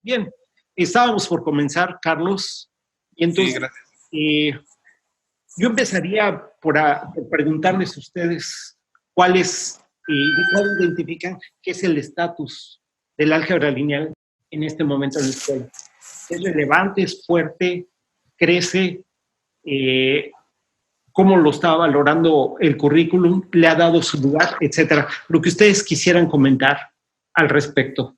Bien, estábamos por comenzar, Carlos, y entonces yo empezaría por preguntarles a ustedes cuál identifican qué es el estatus del álgebra lineal en este momento en la escuela. ¿Es relevante, es fuerte, crece? ¿Cómo lo está valorando el currículum? ¿Le ha dado su lugar? Etcétera. Lo que ustedes quisieran comentar al respecto.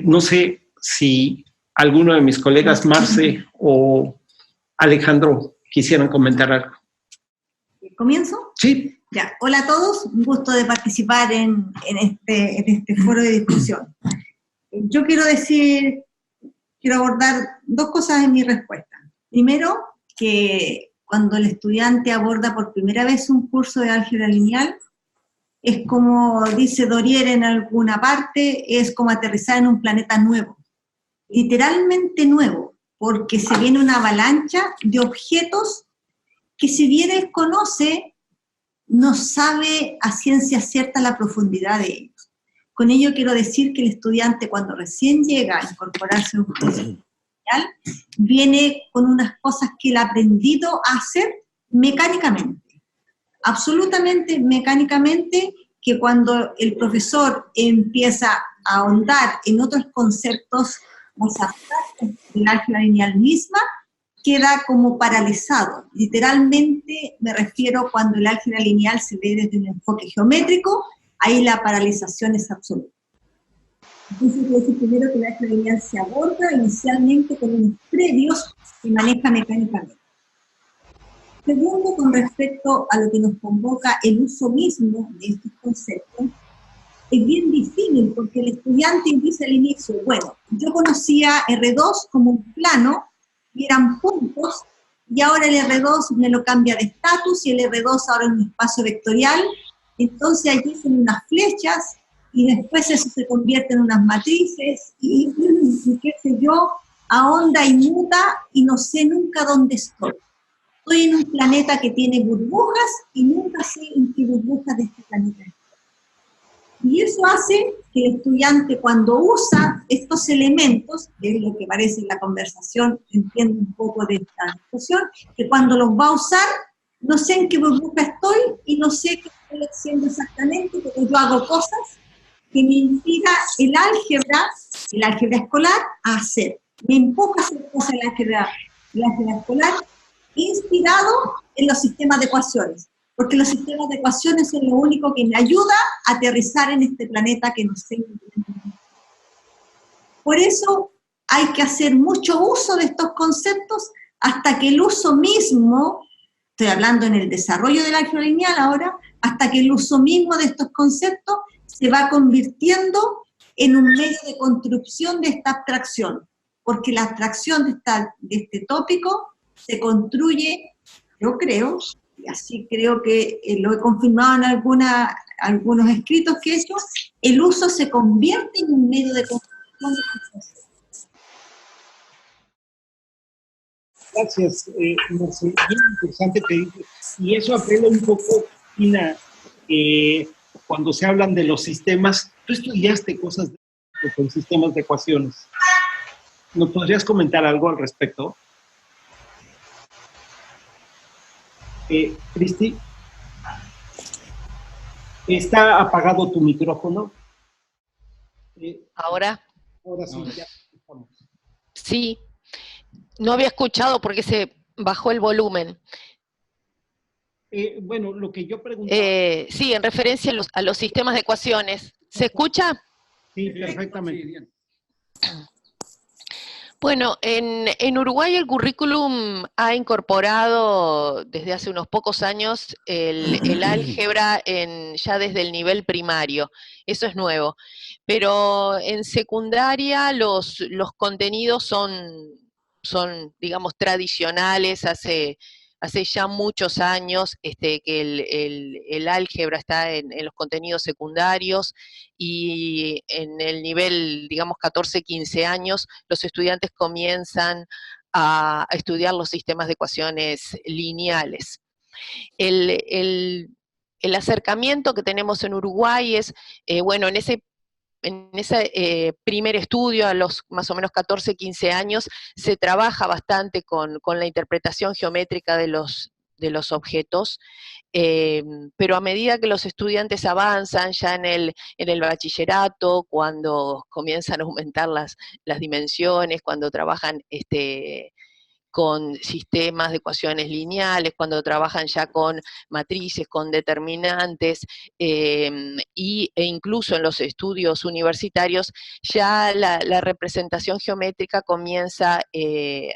No sé si alguno de mis colegas, Marce o Alejandro, quisieran comentar algo. ¿Comienzo? Sí. Ya. Hola a todos, un gusto de participar en este foro de discusión. Yo quiero abordar dos cosas en mi respuesta. Primero, que cuando el estudiante aborda por primera vez un curso de álgebra lineal, es como dice Dorier en alguna parte, es como aterrizar en un planeta nuevo, literalmente nuevo, porque se viene una avalancha de objetos que si bien él conoce, no sabe a ciencia cierta la profundidad de ellos. Con ello quiero decir que el estudiante cuando recién llega a incorporarse a un curso lineal, viene con unas cosas que él ha aprendido a hacer mecánicamente. Absolutamente mecánicamente, que cuando el profesor empieza a ahondar en otros conceptos más abstractos de la álgebra lineal misma, queda como paralizado. Literalmente me refiero cuando el álgebra lineal se ve desde un enfoque geométrico, ahí la paralización es absoluta. Entonces, quiero decir primero que el álgebra lineal se aborda inicialmente con unos previos que maneja mecánicamente. Segundo, con respecto a lo que nos convoca el uso mismo de estos conceptos, es bien difícil porque el estudiante dice al inicio, bueno, yo conocía R2 como un plano y eran puntos, y ahora el R2 me lo cambia de estatus y el R2 ahora es un espacio vectorial, entonces allí son unas flechas y después eso se convierte en unas matrices y qué sé yo, ahonda y muta y no sé nunca dónde estoy. Estoy en un planeta que tiene burbujas y nunca sé en qué burbujas de este planeta estoy. Y eso hace que el estudiante cuando usa estos elementos, que es lo que parece en la conversación, entiendo un poco de esta discusión, que cuando los va a usar, no sé en qué burbuja estoy y no sé qué estoy haciendo exactamente, porque yo hago cosas que me impida el álgebra escolar, a hacer. Me empuja a hacer cosas el álgebra escolar, inspirado en los sistemas de ecuaciones, porque los sistemas de ecuaciones son lo único que me ayuda a aterrizar en este planeta que no sé. Por eso hay que hacer mucho uso de estos conceptos hasta que el uso mismo, estoy hablando en el desarrollo del álgebra lineal ahora, hasta que el uso mismo de estos conceptos se va convirtiendo en un medio de construcción de esta abstracción, porque la abstracción de este tópico se construye, yo creo, y así creo que lo he confirmado en algunos escritos que he hecho, el uso se convierte en un medio de construcción de conceptos. Gracias, Marce. Bien interesante que dices. Y eso apela un poco, Ina, cuando se hablan de los sistemas. Tú estudiaste cosas con sistemas de ecuaciones. ¿Nos podrías comentar algo al respecto? Cristi, ¿está apagado tu micrófono? ¿Ahora? Ahora sí, ya estamos. Sí, no había escuchado porque se bajó el volumen. Bueno, lo que yo preguntaba... sí, en referencia a los sistemas de ecuaciones. ¿Se escucha? Sí, perfectamente. Sí, bien. Bueno, en Uruguay el currículum ha incorporado desde hace unos pocos años el álgebra ya desde el nivel primario, eso es nuevo, pero en secundaria los contenidos son, digamos, tradicionales, hace hace ya muchos años que el álgebra está en los contenidos secundarios, y en el nivel, digamos, 14, 15 años, los estudiantes comienzan a estudiar los sistemas de ecuaciones lineales. El acercamiento que tenemos en Uruguay es, bueno, en ese primer estudio, a los más o menos 14, 15 años, se trabaja bastante con la interpretación geométrica de los objetos, pero a medida que los estudiantes avanzan ya en el bachillerato, cuando comienzan a aumentar las dimensiones, cuando trabajan con sistemas de ecuaciones lineales, cuando trabajan ya con matrices, con determinantes, e incluso en los estudios universitarios, ya la representación geométrica comienza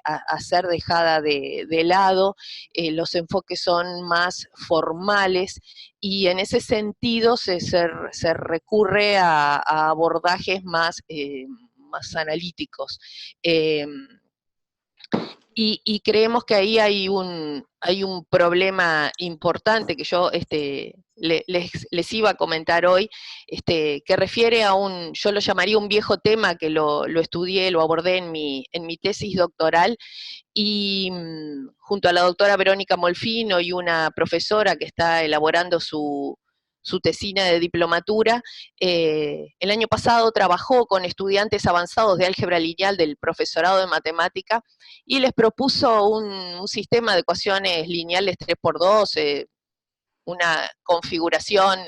a ser dejada de lado, los enfoques son más formales, y en ese sentido se recurre a abordajes más analíticos. Y creemos que ahí hay un problema importante que yo les iba a comentar hoy, que refiere a yo lo llamaría un viejo tema que lo estudié, lo abordé en mi tesis doctoral, y junto a la doctora Verónica Molfino y una profesora que está elaborando su tesina de diplomatura, el año pasado trabajó con estudiantes avanzados de álgebra lineal del profesorado de matemática, y les propuso un sistema de ecuaciones lineales 3×2, una configuración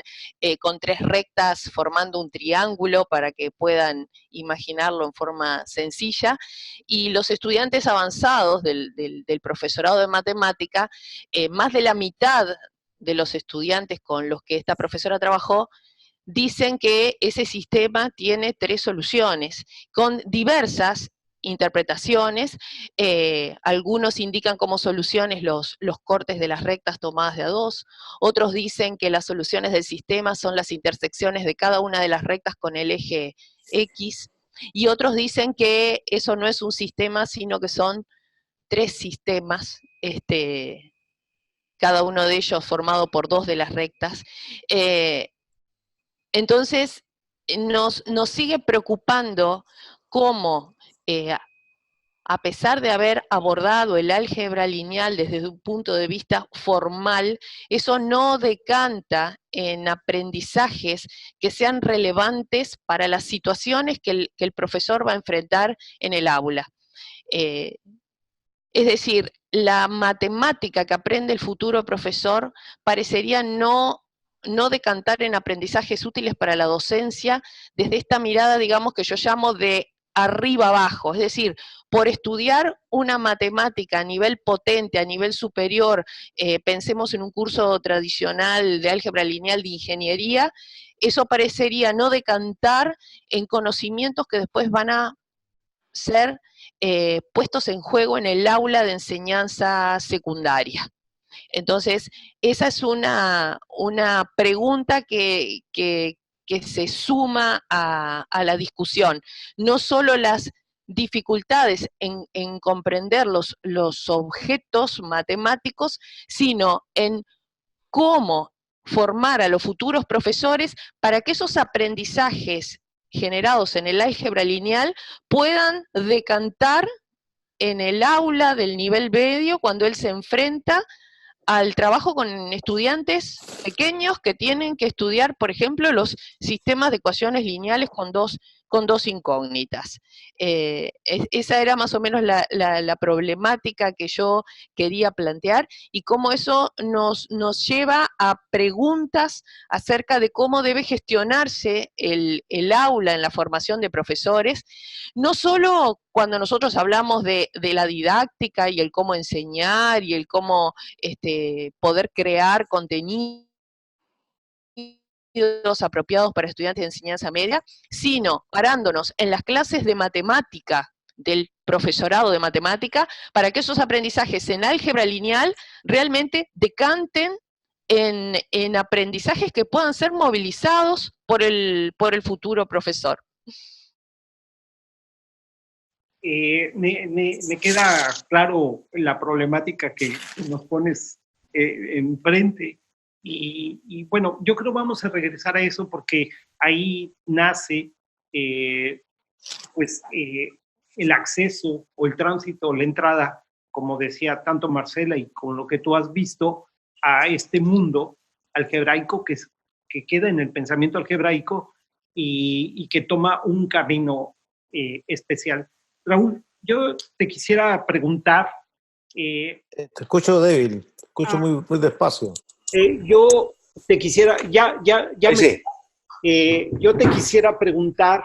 con 3 rectas formando un triángulo para que puedan imaginarlo en forma sencilla, y los estudiantes avanzados del profesorado de matemática, más de la mitad de los estudiantes con los que esta profesora trabajó, dicen que ese sistema tiene 3 soluciones, con diversas interpretaciones. Algunos indican como soluciones los cortes de las rectas tomadas de a 2, otros dicen que las soluciones del sistema son las intersecciones de cada una de las rectas con el eje X, y otros dicen que eso no es un sistema, sino que son 3 sistemas, cada uno de ellos formado por 2 de las rectas. Entonces, nos sigue preocupando cómo, a pesar de haber abordado el álgebra lineal desde un punto de vista formal, eso no decanta en aprendizajes que sean relevantes para las situaciones que el profesor va a enfrentar en el aula. Es decir, la matemática que aprende el futuro profesor parecería no decantar en aprendizajes útiles para la docencia desde esta mirada, digamos, que yo llamo de arriba abajo, es decir, por estudiar una matemática a nivel potente, a nivel superior, pensemos en un curso tradicional de álgebra lineal de ingeniería, eso parecería no decantar en conocimientos que después van a ser puestos en juego en el aula de enseñanza secundaria. Entonces, esa es una pregunta que se suma a la discusión. No solo las dificultades en comprender los objetos matemáticos, sino en cómo formar a los futuros profesores para que esos aprendizajes generados en el álgebra lineal puedan decantar en el aula del nivel medio cuando él se enfrenta al trabajo con estudiantes pequeños que tienen que estudiar, por ejemplo, los sistemas de ecuaciones lineales con dos incógnitas. Esa era más o menos la problemática que yo quería plantear, y cómo eso nos lleva a preguntas acerca de cómo debe gestionarse el aula en la formación de profesores, no solo cuando nosotros hablamos de la didáctica y el cómo enseñar y el cómo poder crear contenidos apropiados para estudiantes de enseñanza media, sino parándonos en las clases de matemática del profesorado de matemática, para que esos aprendizajes en álgebra lineal realmente decanten en aprendizajes que puedan ser movilizados por el futuro profesor. Me queda claro la problemática que nos pones enfrente. Bueno, yo creo vamos a regresar a eso porque ahí nace pues el acceso o el tránsito, la entrada, como decía tanto Marcela y con lo que tú has visto, a este mundo algebraico que queda en el pensamiento algebraico y que toma un camino especial. Raúl, yo te quisiera preguntar. Te escucho débil, te escucho muy despacio. Yo te quisiera, Sí. Yo te quisiera preguntar,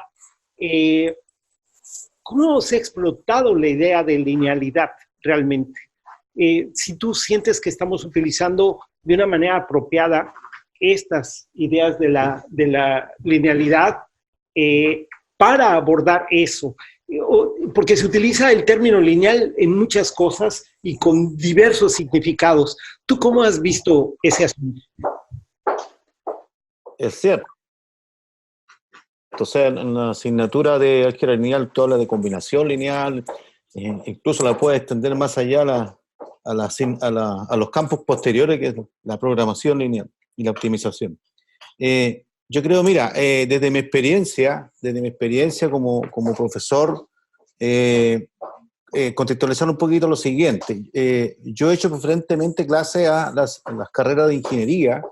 ¿cómo se ha explotado la idea de linealidad realmente? Si tú sientes que estamos utilizando de una manera apropiada estas ideas de la linealidad para abordar eso. Porque se utiliza el término lineal en muchas cosas y con diversos significados. ¿Tú cómo has visto ese asunto? Es cierto. O sea, en la asignatura de álgebra lineal tú hablas de combinación lineal, incluso la puedes extender más allá a los campos posteriores, que es la programación lineal y la optimización. Yo creo, mira, desde mi experiencia como profesor, contextualizar un poquito lo siguiente. Yo he hecho preferentemente clases a las carreras de ingeniería,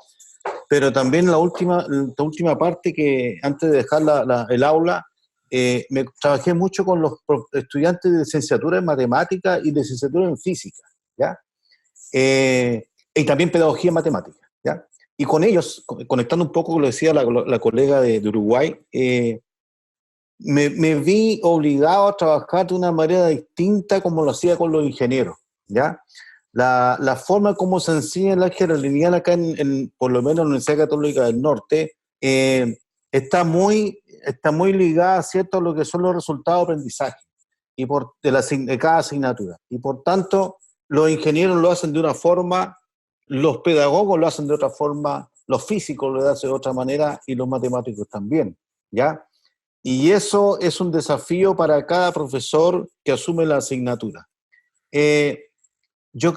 pero también la última parte que antes de dejar el aula, me trabajé mucho con los estudiantes de licenciatura en matemáticas y de licenciatura en física, ¿ya? Y también pedagogía en matemáticas, ¿ya? Y con ellos, conectando un poco con lo que decía la colega de Uruguay, me vi obligado a trabajar de una manera distinta como lo hacía con los ingenieros, ¿ya? La forma como se enseña el álgebra lineal acá, por lo menos en la Universidad Católica del Norte, está muy ligada, ¿cierto?, a lo que son los resultados de aprendizaje de cada asignatura. Y por tanto, los ingenieros lo hacen de una forma, los pedagogos lo hacen de otra forma, los físicos lo hacen de otra manera y los matemáticos también, ¿ya? Y eso es un desafío para cada profesor que asume la asignatura. Yo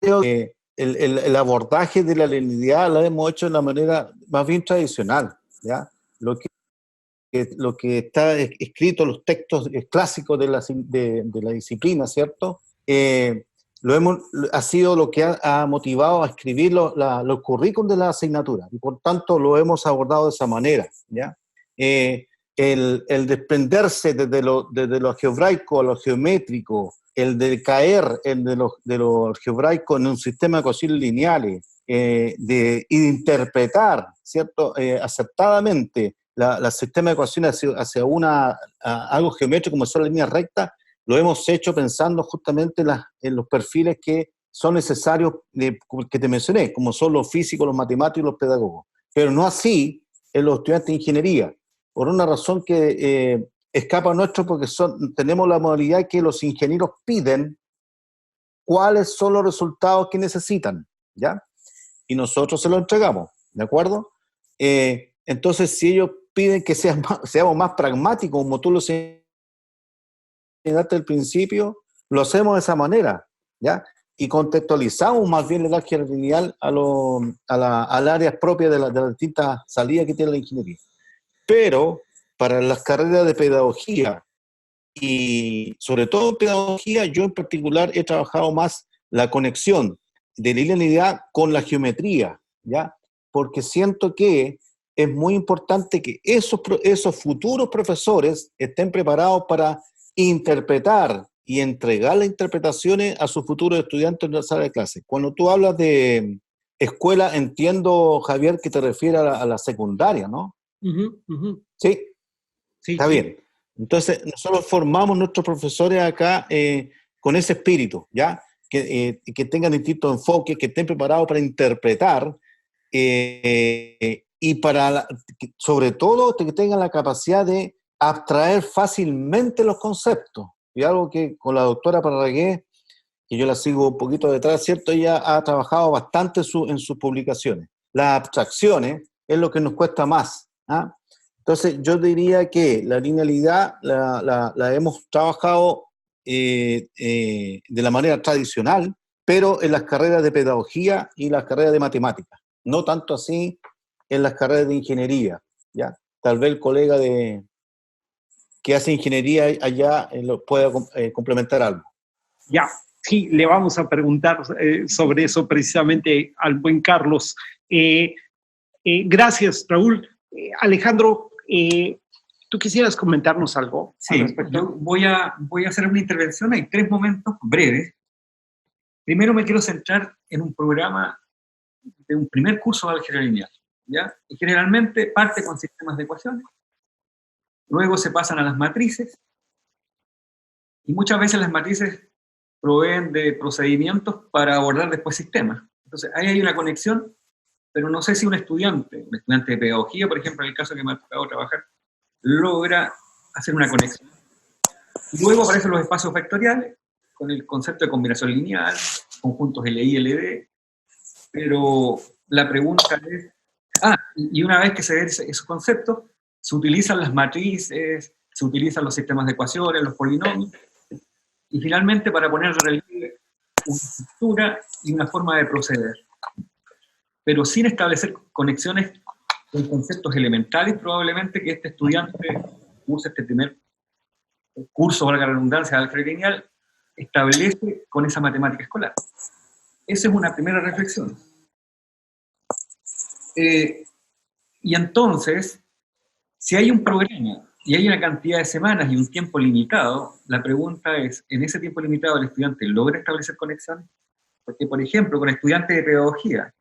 creo que el abordaje de la linealidad lo hemos hecho de una manera más bien tradicional, ¿ya? Lo que está escrito en los textos clásicos de la disciplina, ¿cierto? Ha sido lo que ha motivado a escribir los currículos de la asignatura, y por tanto lo hemos abordado de esa manera, ¿ya? El desprenderse desde lo algebraico a lo geométrico, el de caer de lo algebraico en un sistema de ecuaciones lineales, y de interpretar, ¿cierto?, acertadamente el sistema de ecuaciones hacia algo geométrico como son las líneas rectas, lo hemos hecho pensando justamente en los perfiles que son necesarios, que te mencioné, como son los físicos, los matemáticos y los pedagogos. Pero no así en los estudiantes de ingeniería, por una razón que escapa a nuestro, porque tenemos la modalidad que los ingenieros piden cuáles son los resultados que necesitan, ¿ya? Y nosotros se los entregamos, ¿de acuerdo? Entonces, si ellos piden que seamos más pragmáticos, como tú lo señalaste al principio, lo hacemos de esa manera, ¿ya? Y contextualizamos más bien el álgebra lineal al área propia de las distintas salidas que tiene la ingeniería. Pero para las carreras de pedagogía, y sobre todo en pedagogía, yo en particular he trabajado más la conexión de la linealidad con la geometría, ¿ya? Porque siento que es muy importante que esos futuros profesores estén preparados para interpretar y entregar las interpretaciones a sus futuros estudiantes en la sala de clase. Cuando tú hablas de escuela, entiendo, Javier, que te refieres a la secundaria, ¿no? Sí, está bien. Entonces, nosotros formamos nuestros profesores acá con ese espíritu, ¿ya? Que tengan distintos enfoques, que estén preparados para interpretar y sobre todo que tengan la capacidad de abstraer fácilmente los conceptos. Y algo que con la doctora Parragués, que yo la sigo un poquito detrás, ¿cierto? Ella ha trabajado bastante en sus publicaciones. Las abstracciones es lo que nos cuesta más, ¿ah? Entonces, yo diría que la linealidad la hemos trabajado de la manera tradicional, pero en las carreras de pedagogía y las carreras de matemáticas. No tanto así en las carreras de ingeniería, ¿ya? Tal vez el colega que hace ingeniería allá lo pueda complementar algo. Ya, sí, le vamos a preguntar sobre eso precisamente al buen Carlos. Gracias, Raúl. Alejandro, ¿tú quisieras comentarnos algo Sí, al respecto? yo voy a hacer una intervención. Hay 3 momentos breves. Primero me quiero centrar en un programa de un primer curso de álgebra lineal, ¿ya? Y generalmente parte con sistemas de ecuaciones, luego se pasan a las matrices, y muchas veces las matrices proveen de procedimientos para abordar después sistemas. Entonces, ahí hay una conexión, pero no sé si un estudiante de pedagogía, por ejemplo, en el caso que me ha tocado trabajar, logra hacer una conexión. Y luego aparecen los espacios vectoriales, con el concepto de combinación lineal, conjuntos LI, LD, pero la pregunta es, y una vez que se ve esos conceptos, se utilizan las matrices, se utilizan los sistemas de ecuaciones, los polinomios, y finalmente para poner en relieve una estructura y una forma de proceder, pero sin establecer conexiones con conceptos elementales, probablemente que este estudiante use este primer curso, valga la redundancia, de álgebra lineal, establece con esa matemática escolar. Esa es una primera reflexión. Y entonces, si hay un programa y hay una cantidad de semanas y un tiempo limitado, la pregunta es, ¿en ese tiempo limitado el estudiante logra establecer conexiones? Porque, por ejemplo, con estudiantes de pedagogía,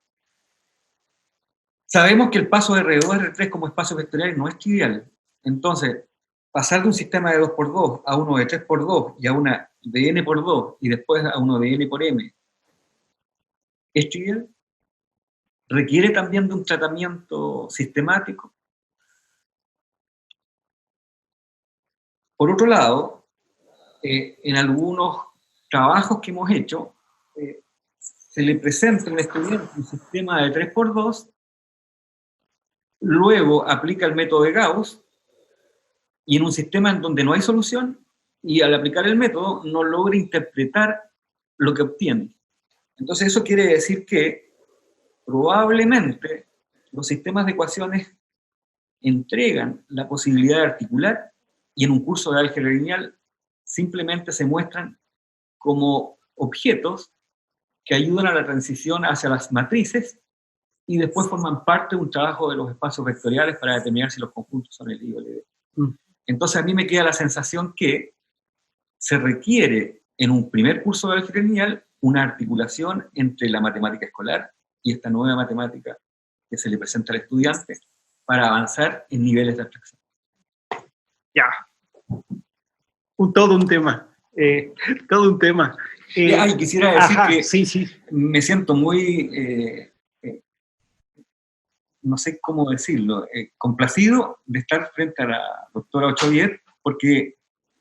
sabemos que el paso de R2 a R3 como espacio vectorial no es trivial. Entonces, pasar de un sistema de 2×2 a uno de 3×2 y a una de n×2 y después a uno de n×m, ¿es trivial? ¿Requiere también de un tratamiento sistemático? Por otro lado, en algunos trabajos que hemos hecho, se le presenta al estudiante un sistema de 3×2, luego aplica el método de Gauss, y en un sistema en donde no hay solución, y al aplicar el método no logra interpretar lo que obtiene. Entonces eso quiere decir que probablemente los sistemas de ecuaciones entregan la posibilidad de articular, y en un curso de álgebra lineal simplemente se muestran como objetos que ayudan a la transición hacia las matrices y después forman parte de un trabajo de los espacios vectoriales para determinar si los conjuntos son el I o el D. Entonces a mí me queda la sensación que se requiere en un primer curso de álgebra lineal una articulación entre la matemática escolar y esta nueva matemática que se le presenta al estudiante para avanzar en niveles de abstracción. Ya. Todo un tema. Todo un tema. Quisiera decir que sí. me siento muy, no sé cómo decirlo, complacido de estar frente a la doctora Ochoviet, porque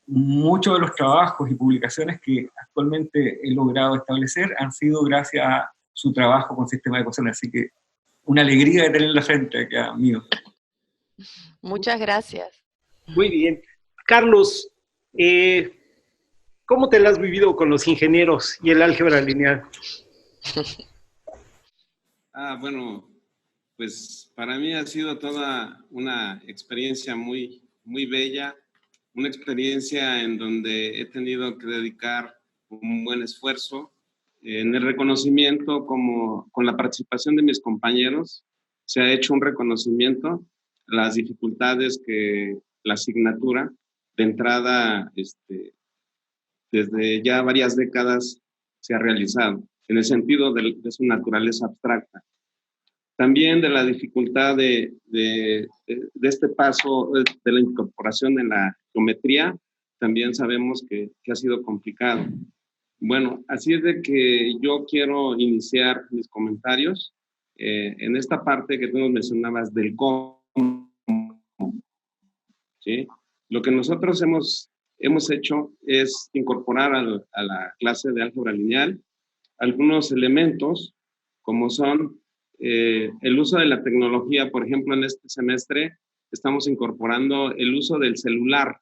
muchos de los trabajos y publicaciones que actualmente he logrado establecer han sido gracias a su trabajo con sistemas de ecuaciones, así que una alegría de tenerla frente acá, mío. Muchas gracias. Muy bien. Carlos, ¿cómo te la has vivido con los ingenieros y el álgebra lineal? Bueno, pues para mí ha sido toda una experiencia muy, muy bella, una experiencia en donde he tenido que dedicar un buen esfuerzo en el reconocimiento, como con la participación de mis compañeros, se ha hecho un reconocimiento a las dificultades que la asignatura de entrada desde ya varias décadas se ha realizado, en el sentido de su naturaleza abstracta. También de la dificultad de este paso de la incorporación en la geometría, también sabemos que ha sido complicado. Bueno, así es de que yo quiero iniciar mis comentarios en esta parte que tú nos mencionabas del cómo, ¿sí? Lo que nosotros hemos hecho es incorporar a la clase de álgebra lineal algunos elementos, como son el uso de la tecnología. Por ejemplo, en este semestre estamos incorporando el uso del celular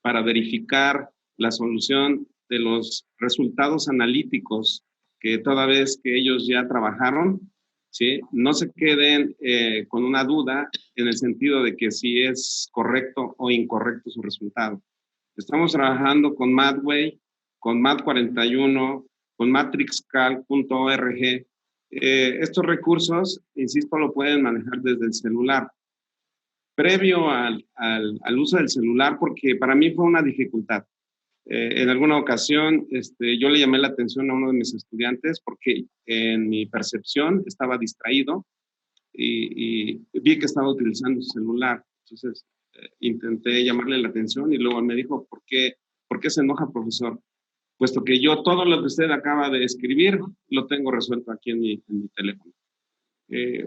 para verificar la solución de los resultados analíticos que toda vez que ellos ya trabajaron, ¿sí? No se queden con una duda en el sentido de que si es correcto o incorrecto su resultado. Estamos trabajando con Mathway, con Math41, con matrixcal.org. Estos recursos, insisto, lo pueden manejar desde el celular. Previo al uso del celular, porque para mí fue una dificultad. En alguna ocasión yo le llamé la atención a uno de mis estudiantes porque en mi percepción estaba distraído y vi que estaba utilizando su celular. Entonces intenté llamarle la atención y luego me dijo, ¿por qué se enoja, profesor? Puesto que yo todo lo que usted acaba de escribir lo tengo resuelto aquí en mi teléfono.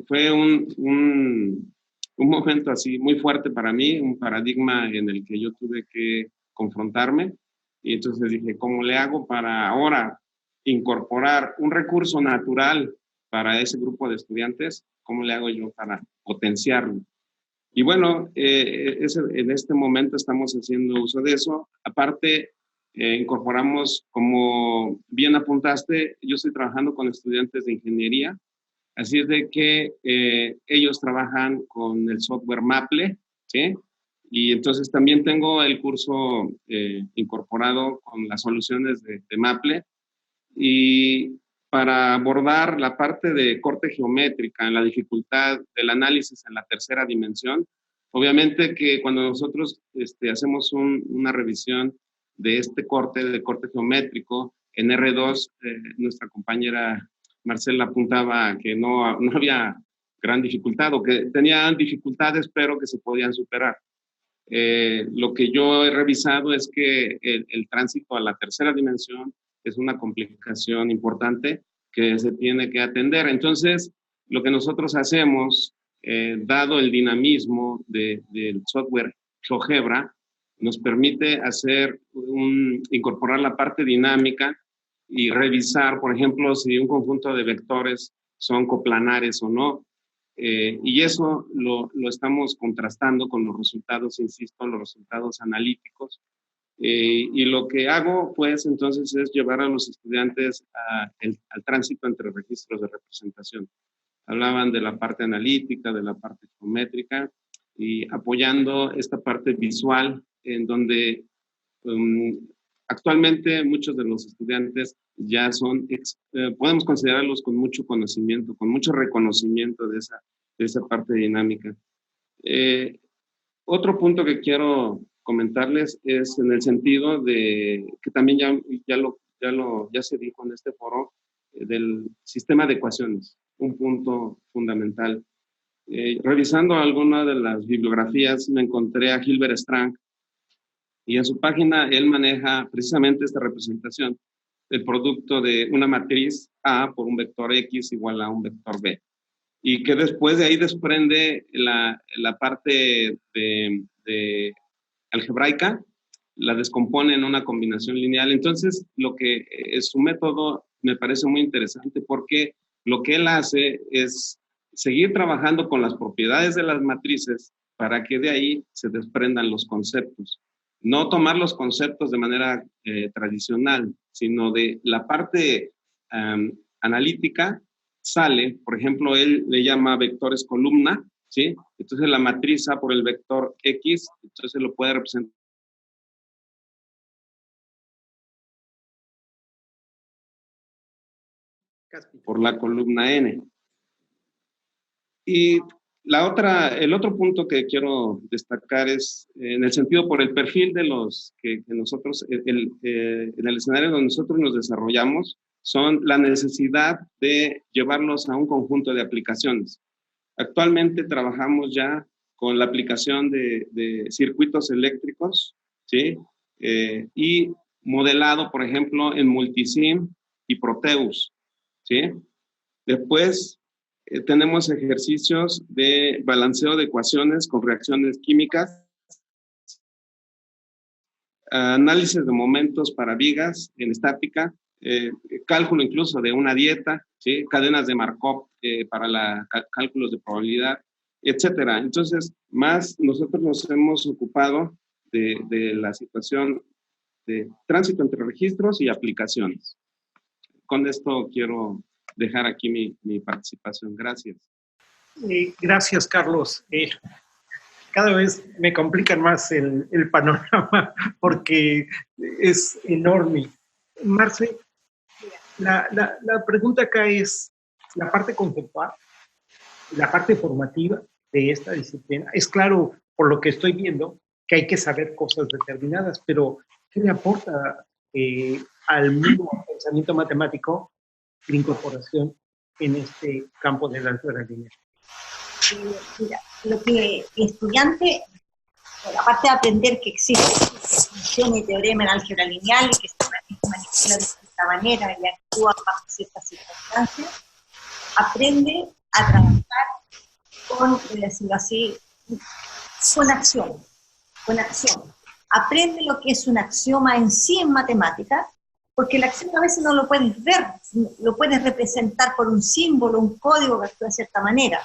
Fue un momento así muy fuerte para mí, un paradigma en el que yo tuve que confrontarme. Y entonces dije, ¿cómo le hago para ahora incorporar un recurso natural para ese grupo de estudiantes? ¿Cómo le hago yo para potenciarlo? Y bueno, en este momento estamos haciendo uso de eso. Aparte, incorporamos, como bien apuntaste, yo estoy trabajando con estudiantes de ingeniería, así es de que ellos trabajan con el software Maple, ¿sí? Y entonces también tengo el curso incorporado con las soluciones de Maple. Y para abordar la parte de corte geométrica, la dificultad del análisis en la tercera dimensión, obviamente que cuando nosotros hacemos una revisión de este corte, de corte geométrico, en R2, nuestra compañera Marcela apuntaba que no había gran dificultad o que tenían dificultades, pero que se podían superar. Lo que yo he revisado es que el tránsito a la tercera dimensión es una complicación importante que se tiene que atender. Entonces, lo que nosotros hacemos, dado el dinamismo del software GeoGebra, nos permite incorporar la parte dinámica y revisar, por ejemplo, si un conjunto de vectores son coplanares o no. Y eso lo estamos contrastando con los resultados, insisto, los resultados analíticos. Y lo que hago, pues, entonces es llevar a los estudiantes al tránsito entre registros de representación. Hablaban de la parte analítica, de la parte geométrica, y apoyando esta parte visual, en donde actualmente muchos de los estudiantes ya podemos considerarlos con mucho conocimiento, con mucho reconocimiento de esa parte dinámica. Otro punto que quiero comentarles es en el sentido de que también ya se dijo en este foro del sistema de ecuaciones, un punto fundamental. Revisando alguna de las bibliografías me encontré a Hilbert Strang y en su página él maneja precisamente esta representación del producto de una matriz A por un vector X igual a un vector B. Y que después de ahí desprende la parte de algebraica, la descompone en una combinación lineal. Entonces, su método me parece muy interesante porque lo que él hace es seguir trabajando con las propiedades de las matrices para que de ahí se desprendan los conceptos. No tomar los conceptos de manera tradicional, sino de la parte analítica sale, por ejemplo, él le llama vectores columna, ¿sí? Entonces la matriz A por el vector X, entonces lo puede representar por la columna N. Y el otro punto que quiero destacar es en el sentido por el perfil de los que nosotros, en el escenario donde nosotros nos desarrollamos, son la necesidad de llevarlos a un conjunto de aplicaciones. Actualmente trabajamos ya con la aplicación de circuitos eléctricos, ¿sí? Y modelado, por ejemplo, en Multisim y Proteus, ¿sí? Después tenemos ejercicios de balanceo de ecuaciones con reacciones químicas, análisis de momentos para vigas en estática, cálculo incluso de una dieta, ¿sí? Cadenas de Markov para cálculos de probabilidad. etcétera. Entonces, más nosotros nos hemos ocupado de la situación de tránsito entre registros y aplicaciones. Con esto quiero dejar aquí mi participación. Gracias. Gracias, Carlos. Cada vez me complican más el panorama porque es enorme. Marce, la pregunta acá es la parte conceptual, la parte formativa de esta disciplina. Es claro, por lo que estoy viendo, que hay que saber cosas determinadas, pero ¿qué le aporta al mismo pensamiento matemático la incorporación en este campo del álgebra lineal? Mira, lo que el estudiante, bueno, aparte de aprender que existe función y teorema en álgebra lineal y que se manipula de cierta manera y actúa bajo ciertas circunstancias, aprende a trabajar con, voy a decirlo así, con acción. Aprende lo que es un axioma en sí en matemáticas, porque el axioma a veces no lo puedes ver, lo puedes representar por un símbolo, un código que actúa de cierta manera.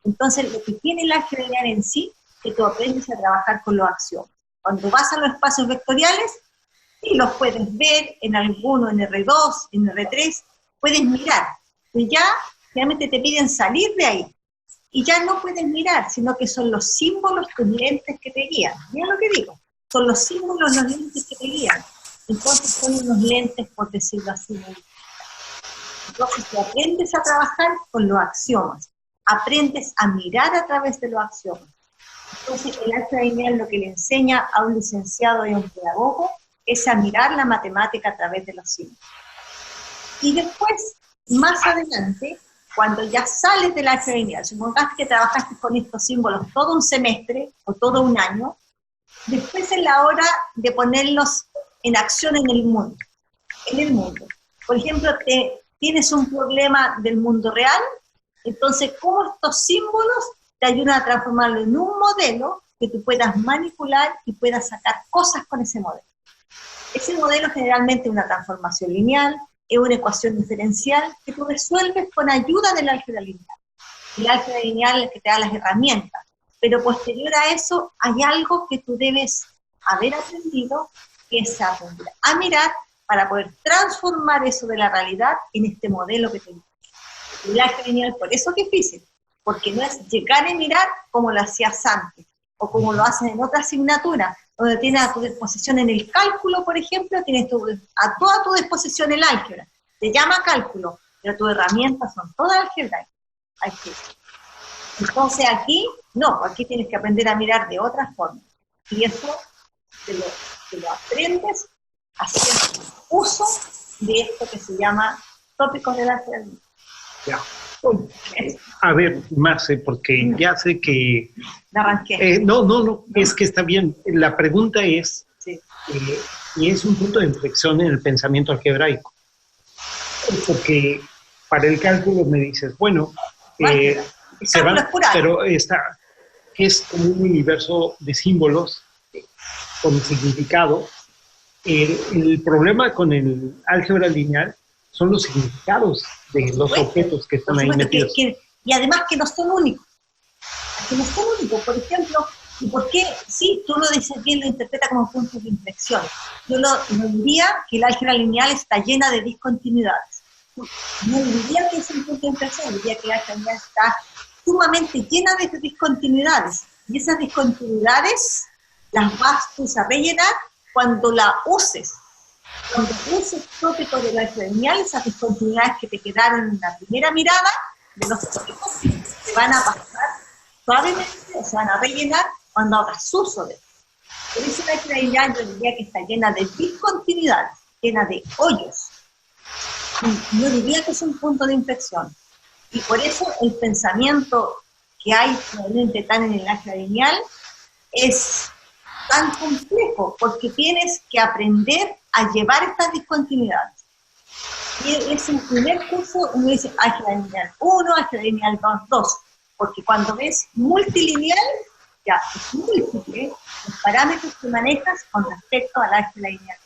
Entonces, lo que tiene el álgebra lineal en sí, que tú aprendes a trabajar con los axiomas. Cuando vas a los espacios vectoriales, sí los puedes ver en alguno, en R2, en R3, puedes mirar. Y ya, realmente te piden salir de ahí. Y ya no puedes mirar, sino que son los símbolos, tus lentes que te guían. Mira lo que digo. Son los símbolos, los lentes que te guían. Entonces, son unos lentes, por decirlo así. Entonces, tú aprendes a trabajar con los axiomas. Aprendes a mirar a través de los axiomas. Entonces, el álgebra lineal lo que le enseña a un licenciado y a un pedagogo es a mirar la matemática a través de los símbolos. Y después, más adelante, cuando ya sales del álgebra lineal, supongás que trabajaste con estos símbolos todo un semestre o todo un año, después es la hora de ponerlos en acción en el mundo. Por ejemplo, tienes un problema del mundo real, entonces, ¿cómo estos símbolos te ayudan a transformarlo en un modelo que tú puedas manipular y puedas sacar cosas con ese modelo? Ese modelo generalmente es una transformación lineal, es una ecuación diferencial que tú resuelves con ayuda del álgebra lineal. El álgebra lineal es el que te da las herramientas, pero posterior a eso hay algo que tú debes haber aprendido, que es aprender a mirar para poder transformar eso de la realidad en este modelo que te da. El álgebra lineal, por eso es difícil, porque no es llegar y mirar como lo hacías antes, o como lo haces en otra asignatura, donde tienes a tu disposición en el cálculo, por ejemplo, tienes a toda tu disposición el álgebra. Te llama cálculo, pero tus herramientas son todas álgebra. Entonces aquí, no, aquí tienes que aprender a mirar de otra forma. Y eso te lo aprendes haciendo uso de esto que se llama tópicos del álgebra lineal. Ya. A ver, Marce, porque ya sé que... arranqué. No, es que está bien. La pregunta es, sí. Y es un punto de inflexión en el pensamiento algebraico. Porque para el cálculo me dices, bueno, se van, pero es como un universo de símbolos con significado. El problema con el álgebra lineal son los significados de los objetos que están ahí metidos. Y además que no son únicos. Por ejemplo, ¿y por qué? Sí, tú lo dices bien, lo interpreta como puntos de inflexión. Yo no diría que el álgebra lineal está llena de discontinuidades. No diría que es un punto de inflexión, diría que el álgebra lineal está sumamente llena de discontinuidades. Y esas discontinuidades las vas tú a rellenar cuando la uses. Cuando uses tópicos del álgebra lineal, esas discontinuidades que te quedaron en la primera mirada de los tópicos se van a pasar suavemente, o se van a rellenar cuando hagas uso de eso. Por eso la álgebra lineal yo diría que está llena de discontinuidades, llena de hoyos. Y yo diría que es un punto de inflexión. Y por eso el pensamiento que hay probablemente tan en el álgebra lineal es tan complejo, porque tienes que aprender a llevar estas discontinuidades. Y es el primer curso, uno dice álgebra lineal 1, álgebra lineal 2, porque cuando ves multilineal, ya es múltiple los parámetros que manejas con respecto al álgebra lineal.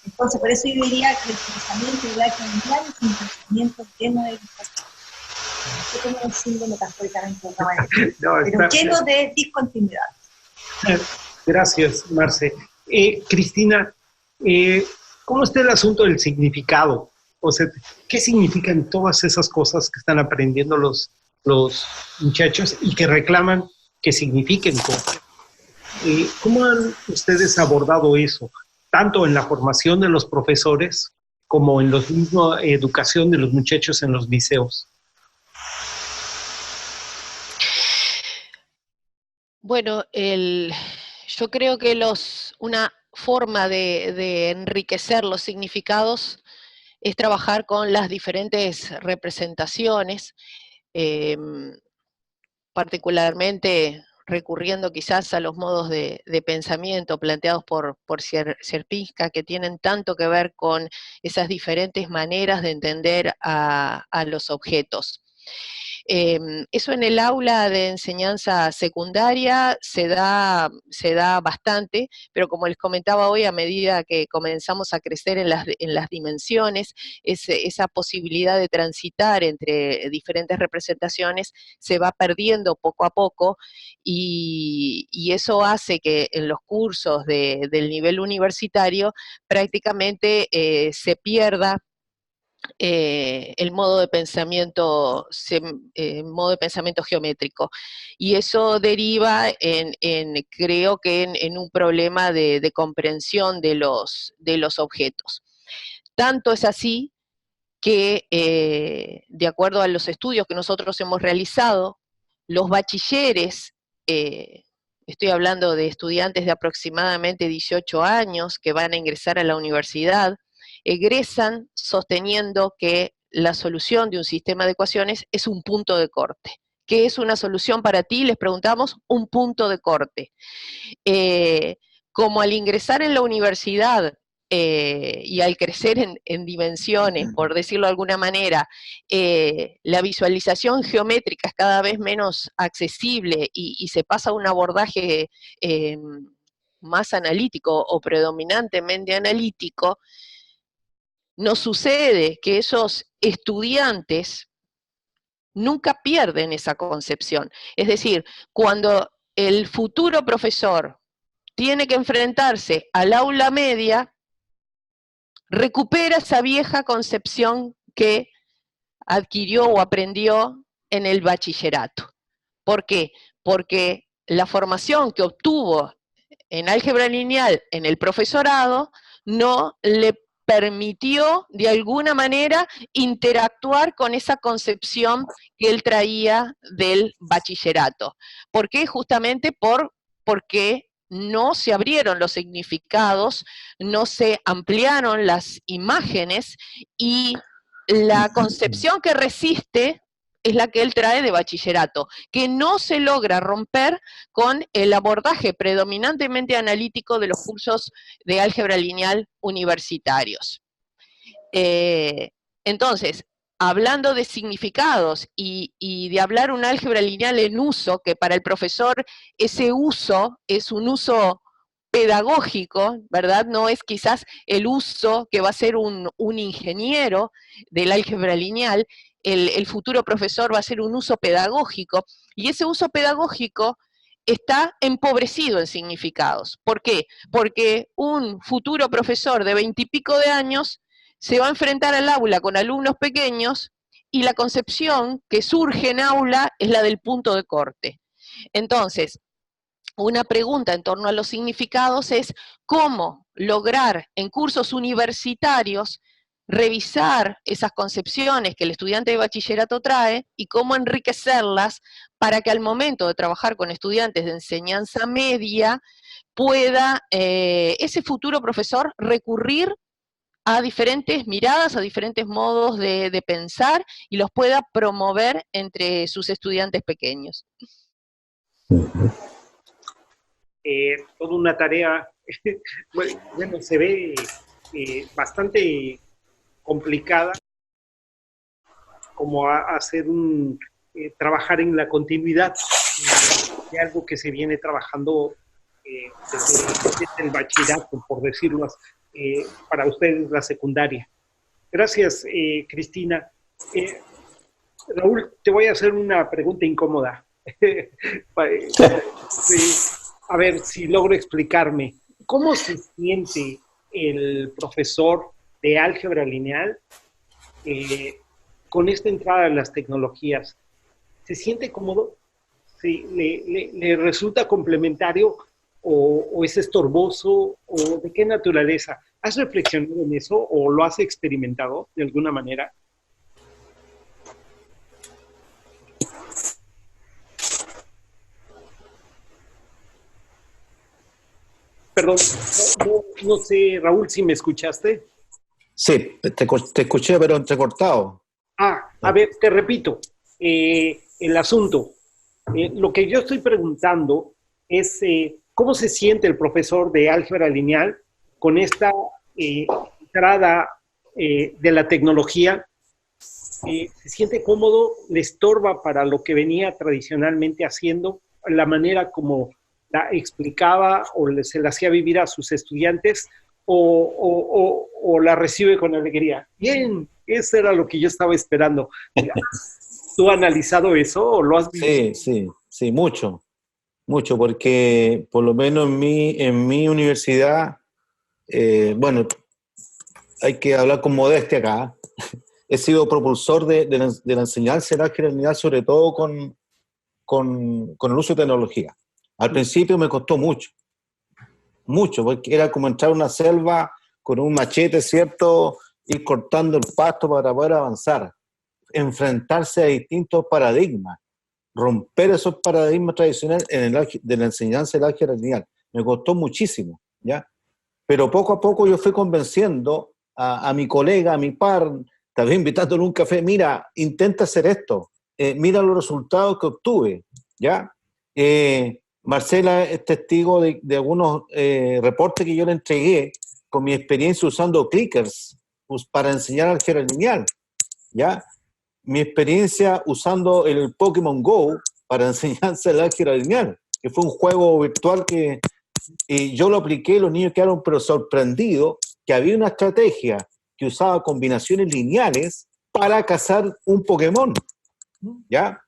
Entonces, por eso yo diría que el pensamiento del álgebra lineal es un pensamiento lleno de discontinuidades. sé cómo decirlo metafóricamente, No, pero lleno de discontinuidad. Gracias, Marce. Cristina, ¿cómo está el asunto del significado? O sea, ¿qué significan todas esas cosas que están aprendiendo los muchachos y que reclaman que signifiquen cosas? ¿Cómo han ustedes abordado eso? Tanto en la formación de los profesores como en la misma educación de los muchachos en los liceos. Bueno, yo creo que una forma de enriquecer los significados es trabajar con las diferentes representaciones, particularmente recurriendo quizás a los modos de pensamiento planteados por Sierpinska, que tienen tanto que ver con esas diferentes maneras de entender a los objetos. Eso en el aula de enseñanza secundaria se da bastante, pero como les comentaba hoy, a medida que comenzamos a crecer en las dimensiones, esa posibilidad de transitar entre diferentes representaciones se va perdiendo poco a poco, y eso hace que en los cursos del nivel universitario prácticamente se pierda el modo de pensamiento geométrico, y eso deriva creo que en un problema de comprensión de los objetos. Tanto es así que, de acuerdo a los estudios que nosotros hemos realizado, los bachilleres, estoy hablando de estudiantes de aproximadamente 18 años que van a ingresar a la universidad, egresan sosteniendo que la solución de un sistema de ecuaciones es un punto de corte. ¿Qué es una solución para ti? Les preguntamos, un punto de corte. Como al ingresar en la universidad y al crecer en dimensiones, por decirlo de alguna manera, la visualización geométrica es cada vez menos accesible y se pasa a un abordaje más analítico o predominantemente analítico, nos sucede que esos estudiantes nunca pierden esa concepción. Es decir, cuando el futuro profesor tiene que enfrentarse al aula media, recupera esa vieja concepción que adquirió o aprendió en el bachillerato. ¿Por qué? Porque la formación que obtuvo en álgebra lineal en el profesorado no le permitió de alguna manera interactuar con esa concepción que él traía del bachillerato. ¿Por qué? Justamente porque no se abrieron los significados, no se ampliaron las imágenes, y la concepción que resiste es la que él trae de bachillerato, que no se logra romper con el abordaje predominantemente analítico de los cursos de álgebra lineal universitarios. Entonces, hablando de significados y de hablar un álgebra lineal en uso, que para el profesor ese uso es un uso pedagógico, ¿verdad? No es quizás el uso que va a ser un ingeniero del álgebra lineal. El futuro profesor va a hacer un uso pedagógico, y ese uso pedagógico está empobrecido en significados. ¿Por qué? Porque un futuro profesor de 20 y pico de años se va a enfrentar al aula con alumnos pequeños, y la concepción que surge en aula es la del punto de corte. Entonces, una pregunta en torno a los significados es cómo lograr en cursos universitarios revisar esas concepciones que el estudiante de bachillerato trae y cómo enriquecerlas para que al momento de trabajar con estudiantes de enseñanza media pueda ese futuro profesor recurrir a diferentes miradas, a diferentes modos de pensar, y los pueda promover entre sus estudiantes pequeños. Toda una tarea, bueno, se ve bastante complicada, como hacer trabajar en la continuidad de algo que se viene trabajando desde el bachillerato, por decirlo así, para ustedes la secundaria. Gracias, Cristina. Raúl, te voy a hacer una pregunta incómoda. A ver si logro explicarme. ¿Cómo se siente el profesor de álgebra lineal con esta entrada de las tecnologías? ¿Se siente cómodo? ¿Sí? ¿Le resulta complementario o es estorboso? ¿O de qué naturaleza? ¿Has reflexionado en eso o lo has experimentado de alguna manera? Perdón, no sé, Raúl, si me escuchaste. Sí, te escuché, pero entrecortado. A ver, te repito, el asunto. Lo que yo estoy preguntando es cómo se siente el profesor de álgebra lineal con esta entrada de la tecnología. ¿Se siente cómodo? ¿Le estorba para lo que venía tradicionalmente haciendo? La manera como la explicaba o se la hacía vivir a sus estudiantes, o la recibe con alegría. Bien, eso era lo que yo estaba esperando. ¿Tú has analizado eso o lo has visto? Sí, mucho, porque por lo menos en mi universidad, bueno, hay que hablar con modestia acá. He sido propulsor de la enseñanza de la álgebra lineal, sobre todo con el uso de tecnología. Al principio me costó mucho, porque era como entrar a una selva con un machete, ¿cierto? Ir cortando el pasto para poder avanzar, enfrentarse a distintos paradigmas, romper esos paradigmas tradicionales de la enseñanza del álgebra lineal. Me costó muchísimo, ¿ya? Pero poco a poco yo fui convenciendo a mi colega, a mi par, también invitándole a un café: mira, intenta hacer esto, mira los resultados que obtuve, ¿ya? Marcela es testigo de algunos reportes que yo le entregué con mi experiencia usando clickers para enseñar álgebra lineal, ¿ya? Mi experiencia usando el Pokémon Go para enseñanza del álgebra lineal, que fue un juego virtual que yo lo apliqué, los niños quedaron pero sorprendidos que había una estrategia que usaba combinaciones lineales para cazar un Pokémon, ¿ya?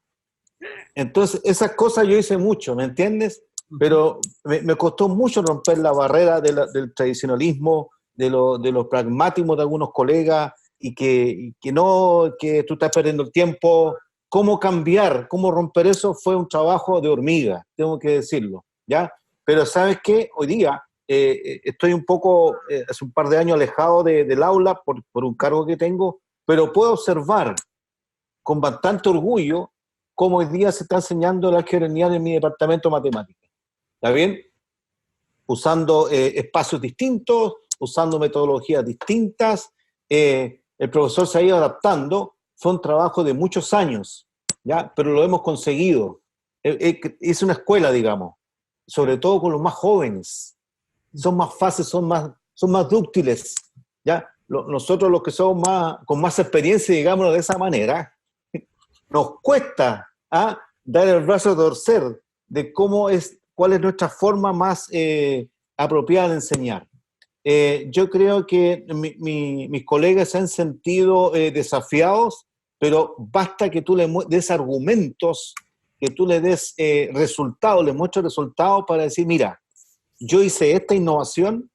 Entonces, esas cosas yo hice mucho, ¿me entiendes? Pero me costó mucho romper la barrera del tradicionalismo, de lo pragmático de algunos colegas, y que tú estás perdiendo el tiempo. ¿Cómo cambiar? ¿Cómo romper eso? Fue un trabajo de hormiga, tengo que decirlo, ¿ya? Pero ¿sabes qué? Hoy día estoy un poco, hace un par de años alejado del aula por un cargo que tengo, pero puedo observar con bastante orgullo cómo hoy día se está enseñando la álgebra lineal en mi departamento de matemáticas. ¿Está bien? Usando espacios distintos, usando metodologías distintas. El profesor se ha ido adaptando. Fue un trabajo de muchos años, ¿ya? Pero lo hemos conseguido. Es una escuela, digamos, sobre todo con los más jóvenes. Son más fáciles, son más dúctiles, ¿ya? Nosotros los que somos con más experiencia, digámoslo de esa manera, nos cuesta dar el brazo a torcer de cuál es nuestra forma más apropiada de enseñar. Yo creo que mis colegas se han sentido desafiados, pero basta que tú le des argumentos, que tú le des resultados, le muestres resultados para decir: mira, yo hice esta innovación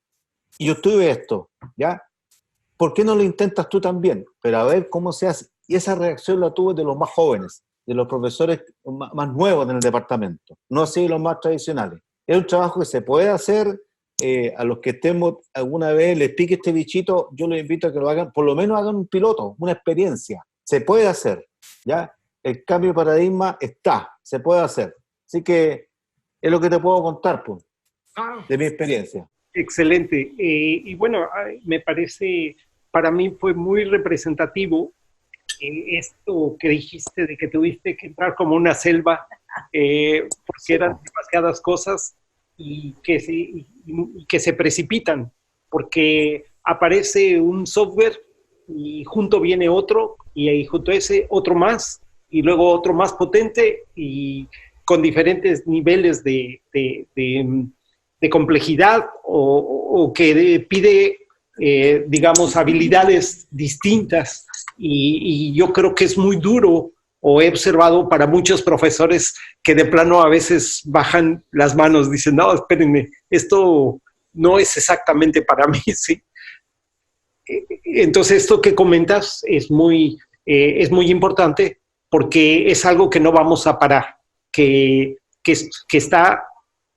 y yo tuve esto, ¿ya? ¿Por qué no lo intentas tú también? Pero a ver cómo se hace. Y esa reacción la tuve de los más jóvenes, de los profesores más nuevos en el departamento, no así de los más tradicionales. Es un trabajo que se puede hacer. A los que estemos alguna vez les pique este bichito, yo les invito a que lo hagan, por lo menos hagan un piloto, una experiencia. Se puede hacer, ¿ya? El cambio de paradigma se puede hacer. Así que es lo que te puedo contar, pues, de mi experiencia. Excelente. Y bueno, me parece, para mí fue muy representativo esto que dijiste de que tuviste que entrar como una selva, porque eran demasiadas cosas y que se precipitan, porque aparece un software y junto viene otro, y ahí junto a ese otro más, y luego otro más potente y con diferentes niveles de complejidad o que pide, digamos, habilidades distintas. Y yo creo que es muy duro o he observado para muchos profesores que de plano a veces bajan las manos, dicen, no, espérenme, esto no es exactamente para mí, ¿sí? Entonces, esto que comentas es muy importante porque es algo que no vamos a parar, que está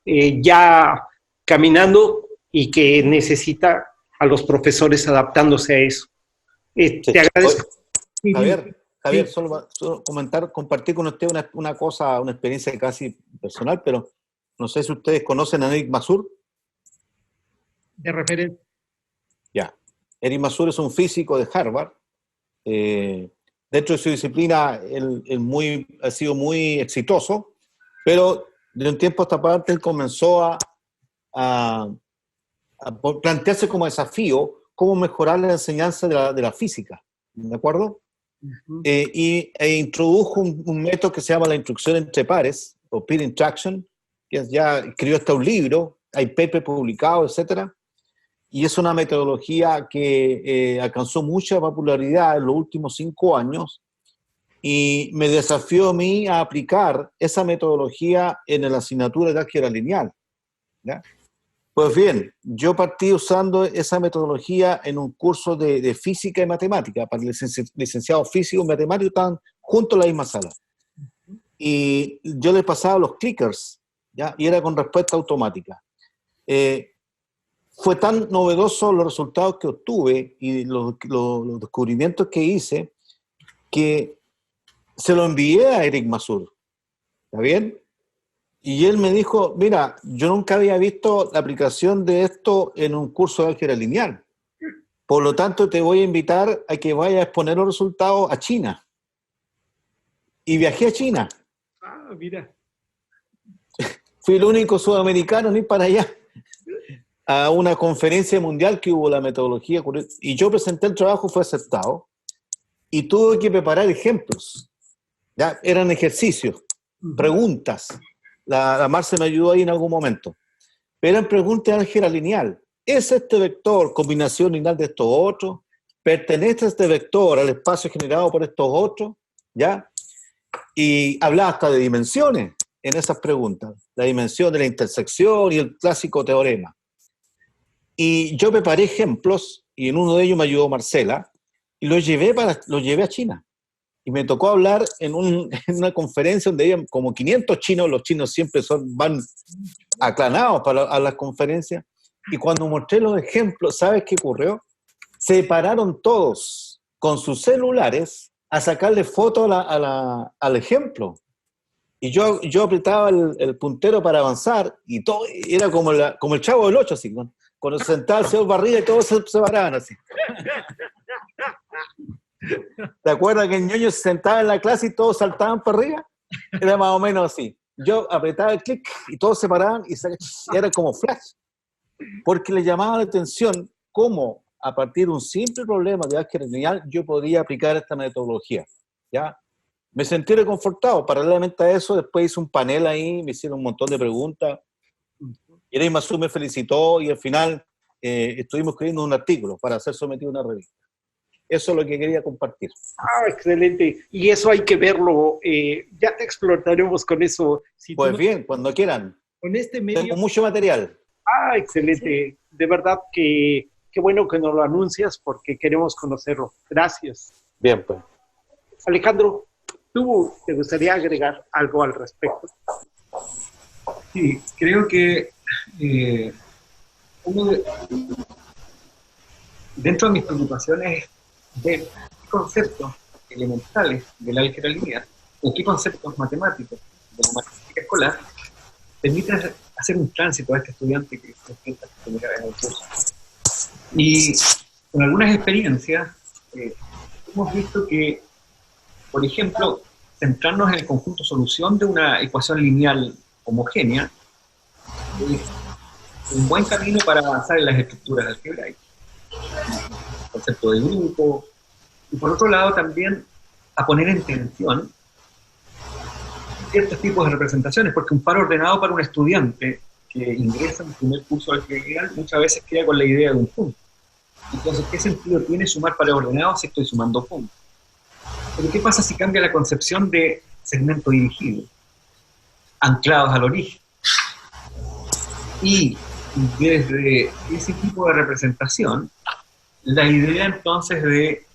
ya caminando y que necesita a los profesores adaptándose a eso. Te agradezco. Javier, solo compartir con usted una cosa, una experiencia casi personal, pero no sé si ustedes conocen a Eric Mazur. De referencia. Ya. Eric Mazur es un físico de Harvard. Dentro de su disciplina, él ha sido muy exitoso, pero de un tiempo a esta parte él comenzó a plantearse como desafío cómo mejorar la enseñanza de la física, ¿de acuerdo? Uh-huh. E introdujo un método que se llama la instrucción entre pares, o peer instruction, que ya escribió hasta un libro, hay paper publicado, etcétera, y es una metodología que alcanzó mucha popularidad en los últimos 5 años, y me desafió a mí a aplicar esa metodología en la asignatura de álgebra lineal, ¿ya? Pues bien, yo partí usando esa metodología en un curso de física y matemática, para el licenciado físico y matemático, estaban juntos en la misma sala. Y yo le pasaba los clickers, ¿ya? Y era con respuesta automática. Fue tan novedoso los resultados que obtuve y los descubrimientos que hice, que se lo envié a Eric Mazur, ¿está bien? Y él me dijo, mira, yo nunca había visto la aplicación de esto en un curso de álgebra lineal. Por lo tanto, te voy a invitar a que vayas a exponer los resultados a China. Y viajé a China. Ah, mira. Fui el único sudamericano en ir para allá, a una conferencia mundial que hubo la metodología. Y yo presenté el trabajo, fue aceptado. Y tuve que preparar ejemplos. ¿Ya? Eran ejercicios, preguntas. La Marce me ayudó ahí en algún momento. Pero eran preguntas de álgebra lineal. ¿Es este vector combinación lineal de estos otros? ¿Pertenece este vector al espacio generado por estos otros? ¿Ya? Y hablaba hasta de dimensiones en esas preguntas. La dimensión de la intersección y el clásico teorema. Y yo preparé ejemplos, y en uno de ellos me ayudó Marcela, y lo llevé a China. Y me tocó hablar en una conferencia donde había como 500 chinos. Los chinos siempre van aclanados a las conferencias. Y cuando mostré los ejemplos, ¿sabes qué ocurrió? Se pararon todos con sus celulares a sacarle fotos al ejemplo. Y yo apretaba el puntero para avanzar, y todo era como el Chavo del Ocho, así, cuando se sentaba el señor Barriga y todos se paraban así. ¿Te acuerdas que el ñoño se sentaba en la clase y todos saltaban para arriba? Era más o menos así. Yo apretaba el clic y todos se paraban y era como flash. Porque le llamaba la atención cómo, a partir de un simple problema de álgebra lineal, yo podía aplicar esta metodología. ¿Ya? Me sentí reconfortado. Paralelamente a eso, después hice un panel ahí, me hicieron un montón de preguntas. Y Eric Mazur me felicitó y al final estuvimos escribiendo un artículo para ser sometido a una revista. Eso es lo que quería compartir. Ah, excelente. Y eso hay que verlo. Ya te explotaremos con eso. Si pues bien, cuando quieran. Con este medio. Tengo mucho material. Ah, excelente. Sí. De verdad que qué bueno que nos lo anuncias porque queremos conocerlo. Gracias. Bien, pues. Alejandro, ¿tú te gustaría agregar algo al respecto? Sí, creo que dentro de mis preocupaciones de qué conceptos elementales del álgebra lineal o qué conceptos matemáticos de la matemática escolar permiten hacer un tránsito a este estudiante que se enfrenta por primera vez al curso. Y con algunas experiencias hemos visto que, por ejemplo, centrarnos en el conjunto solución de una ecuación lineal homogénea es un buen camino para avanzar en las estructuras algebraicas. Concepto de grupo, y por otro lado también a poner en tensión ciertos tipos de representaciones, porque un par ordenado para un estudiante que ingresa en el primer curso de álgebra lineal muchas veces queda con la idea de un punto. Entonces, ¿qué sentido tiene sumar pares ordenados si estoy sumando puntos? Pero ¿qué pasa si cambia la concepción de segmento dirigido, anclados al origen? Y desde ese tipo de representación, la idea entonces de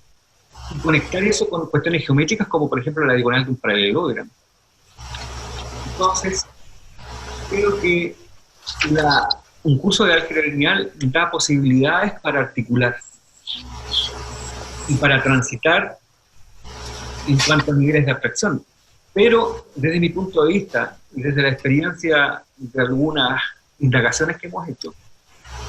conectar eso con cuestiones geométricas, como por ejemplo la diagonal de un paralelogramo. Entonces, creo que un curso de álgebra lineal da posibilidades para articular y para transitar en cuanto a niveles de abstracción. Pero desde mi punto de vista, y desde la experiencia de algunas indagaciones que hemos hecho,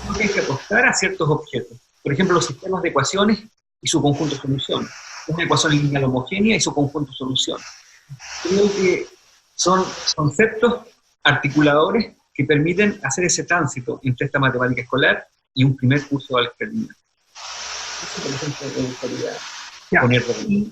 creo que hay que apostar a ciertos objetos. Por ejemplo, los sistemas de ecuaciones y su conjunto solución. Una ecuación lineal homogénea y su conjunto solución. Creo que son conceptos articuladores que permiten hacer ese tránsito entre esta matemática escolar y un primer curso de álgebra lineal. Eso, por ejemplo, me gustaría poner.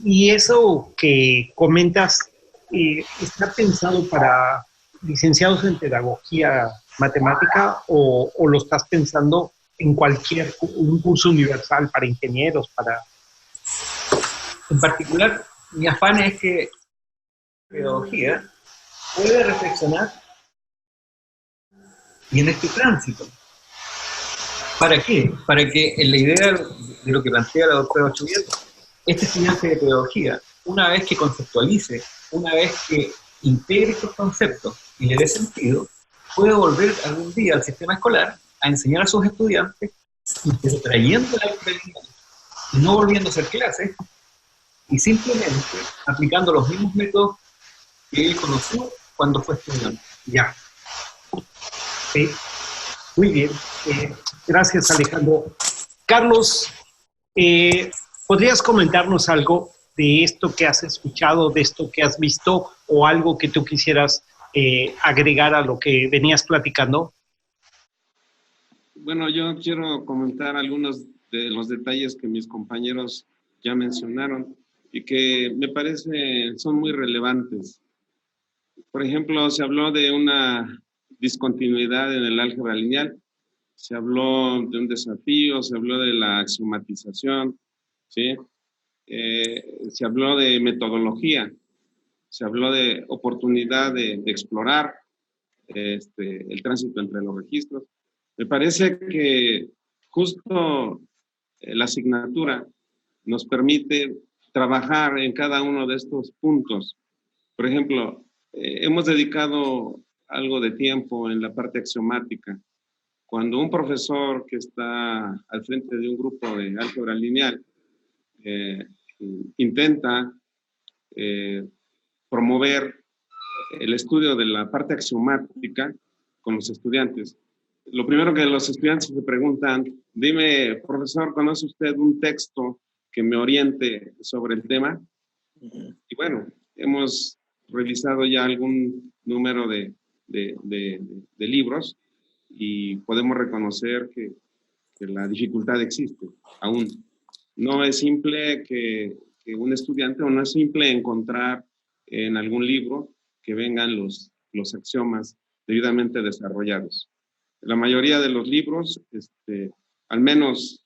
Y eso que comentas, ¿está pensado para licenciados en pedagogía matemática o lo estás pensando en un curso universal para ingenieros, para...? En particular, mi afán es que la pedagogía pueda reflexionar y en este tránsito. ¿Para qué? Para que en la idea de lo que plantea la doctora Ochuvier, este estudiante de pedagogía, una vez que conceptualice, una vez que integre estos conceptos y le dé sentido, puede volver algún día al sistema escolar a enseñar a sus estudiantes, pero trayendo la álgebra lineal y no volviendo a hacer clases, y simplemente aplicando los mismos métodos que él conoció cuando fue estudiante. Ya. Sí. Muy bien. Gracias, Alejandro. Carlos, ¿podrías comentarnos algo de esto que has escuchado, de esto que has visto, o algo que tú quisieras agregar a lo que venías platicando? Bueno, yo quiero comentar algunos de los detalles que mis compañeros ya mencionaron y que me parece son muy relevantes. Por ejemplo, se habló de una discontinuidad en el álgebra lineal, se habló de un desafío, se habló de la axiomatización, ¿sí? Se habló de metodología, se habló de oportunidad de explorar el tránsito entre los registros. Me parece que justo la asignatura nos permite trabajar en cada uno de estos puntos. Por ejemplo, hemos dedicado algo de tiempo en la parte axiomática. Cuando un profesor que está al frente de un grupo de álgebra lineal intenta promover el estudio de la parte axiomática con los estudiantes, lo primero que los estudiantes se preguntan, dime, profesor, ¿conoce usted un texto que me oriente sobre el tema? Y bueno, hemos revisado ya algún número de libros y podemos reconocer que la dificultad existe aún. No es simple que un estudiante, o no es simple encontrar en algún libro que vengan los axiomas debidamente desarrollados. La mayoría de los libros, al menos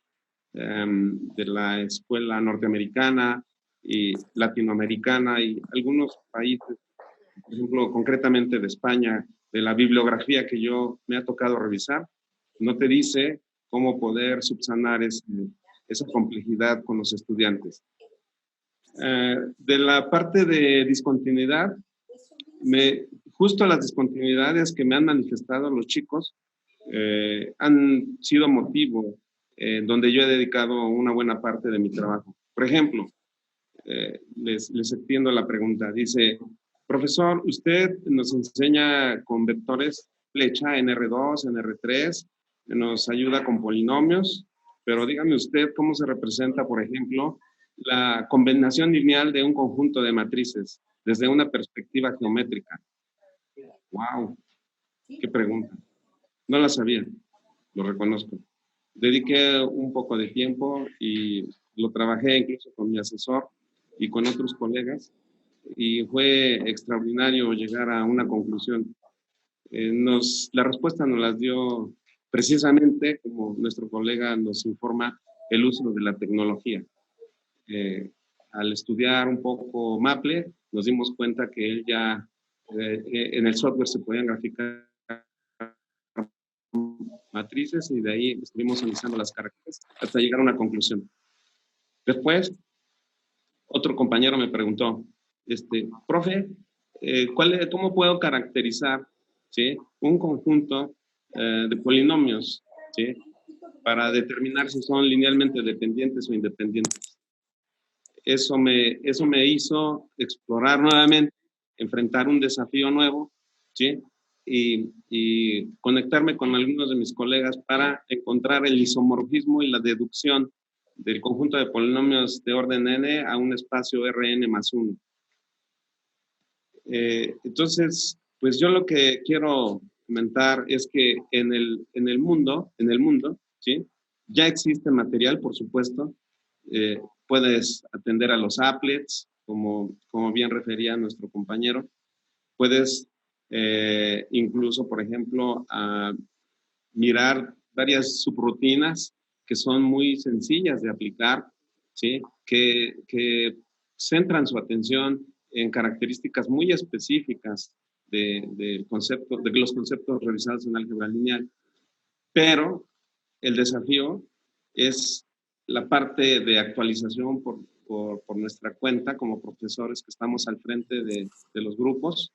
de la escuela norteamericana y latinoamericana y algunos países, por ejemplo, concretamente de España, de la bibliografía que yo me ha tocado revisar, no te dice cómo poder subsanar esa complejidad con los estudiantes. De la parte de discontinuidad, justo las discontinuidades que me han manifestado los chicos han sido motivo donde yo he dedicado una buena parte de mi trabajo. Por ejemplo, les extiendo la pregunta. Dice, profesor, usted nos enseña con vectores flecha, NR2, NR3, nos ayuda con polinomios, pero dígame usted cómo se representa, por ejemplo, la combinación lineal de un conjunto de matrices desde una perspectiva geométrica. ¡Wow! ¡Qué pregunta! No la sabía, lo reconozco. Dediqué un poco de tiempo y lo trabajé incluso con mi asesor y con otros colegas y fue extraordinario llegar a una conclusión. La respuesta nos la dio precisamente, como nuestro colega nos informa, el uso de la tecnología. al estudiar un poco Maple, nos dimos cuenta que él ya en el software se podían graficar matrices y de ahí estuvimos analizando las características hasta llegar a una conclusión. Después, otro compañero me preguntó, profe, ¿cómo puedo caracterizar, ¿sí?, un conjunto de polinomios, ¿sí?, para determinar si son linealmente dependientes o independientes? Eso me hizo explorar nuevamente, enfrentar un desafío nuevo, ¿sí?, y conectarme con algunos de mis colegas para encontrar el isomorfismo y la deducción del conjunto de polinomios de orden n a un espacio Rn más 1. Entonces, pues yo lo que quiero comentar es que en el mundo, ¿sí?, ya existe material, por supuesto. Puedes atender a los applets, como bien refería nuestro compañero. Puedes incluso, por ejemplo, mirar varias subrutinas que son muy sencillas de aplicar, ¿sí?, que centran su atención en características muy específicas de los conceptos realizados en álgebra lineal. Pero el desafío es la parte de actualización por nuestra cuenta como profesores que estamos al frente de los grupos.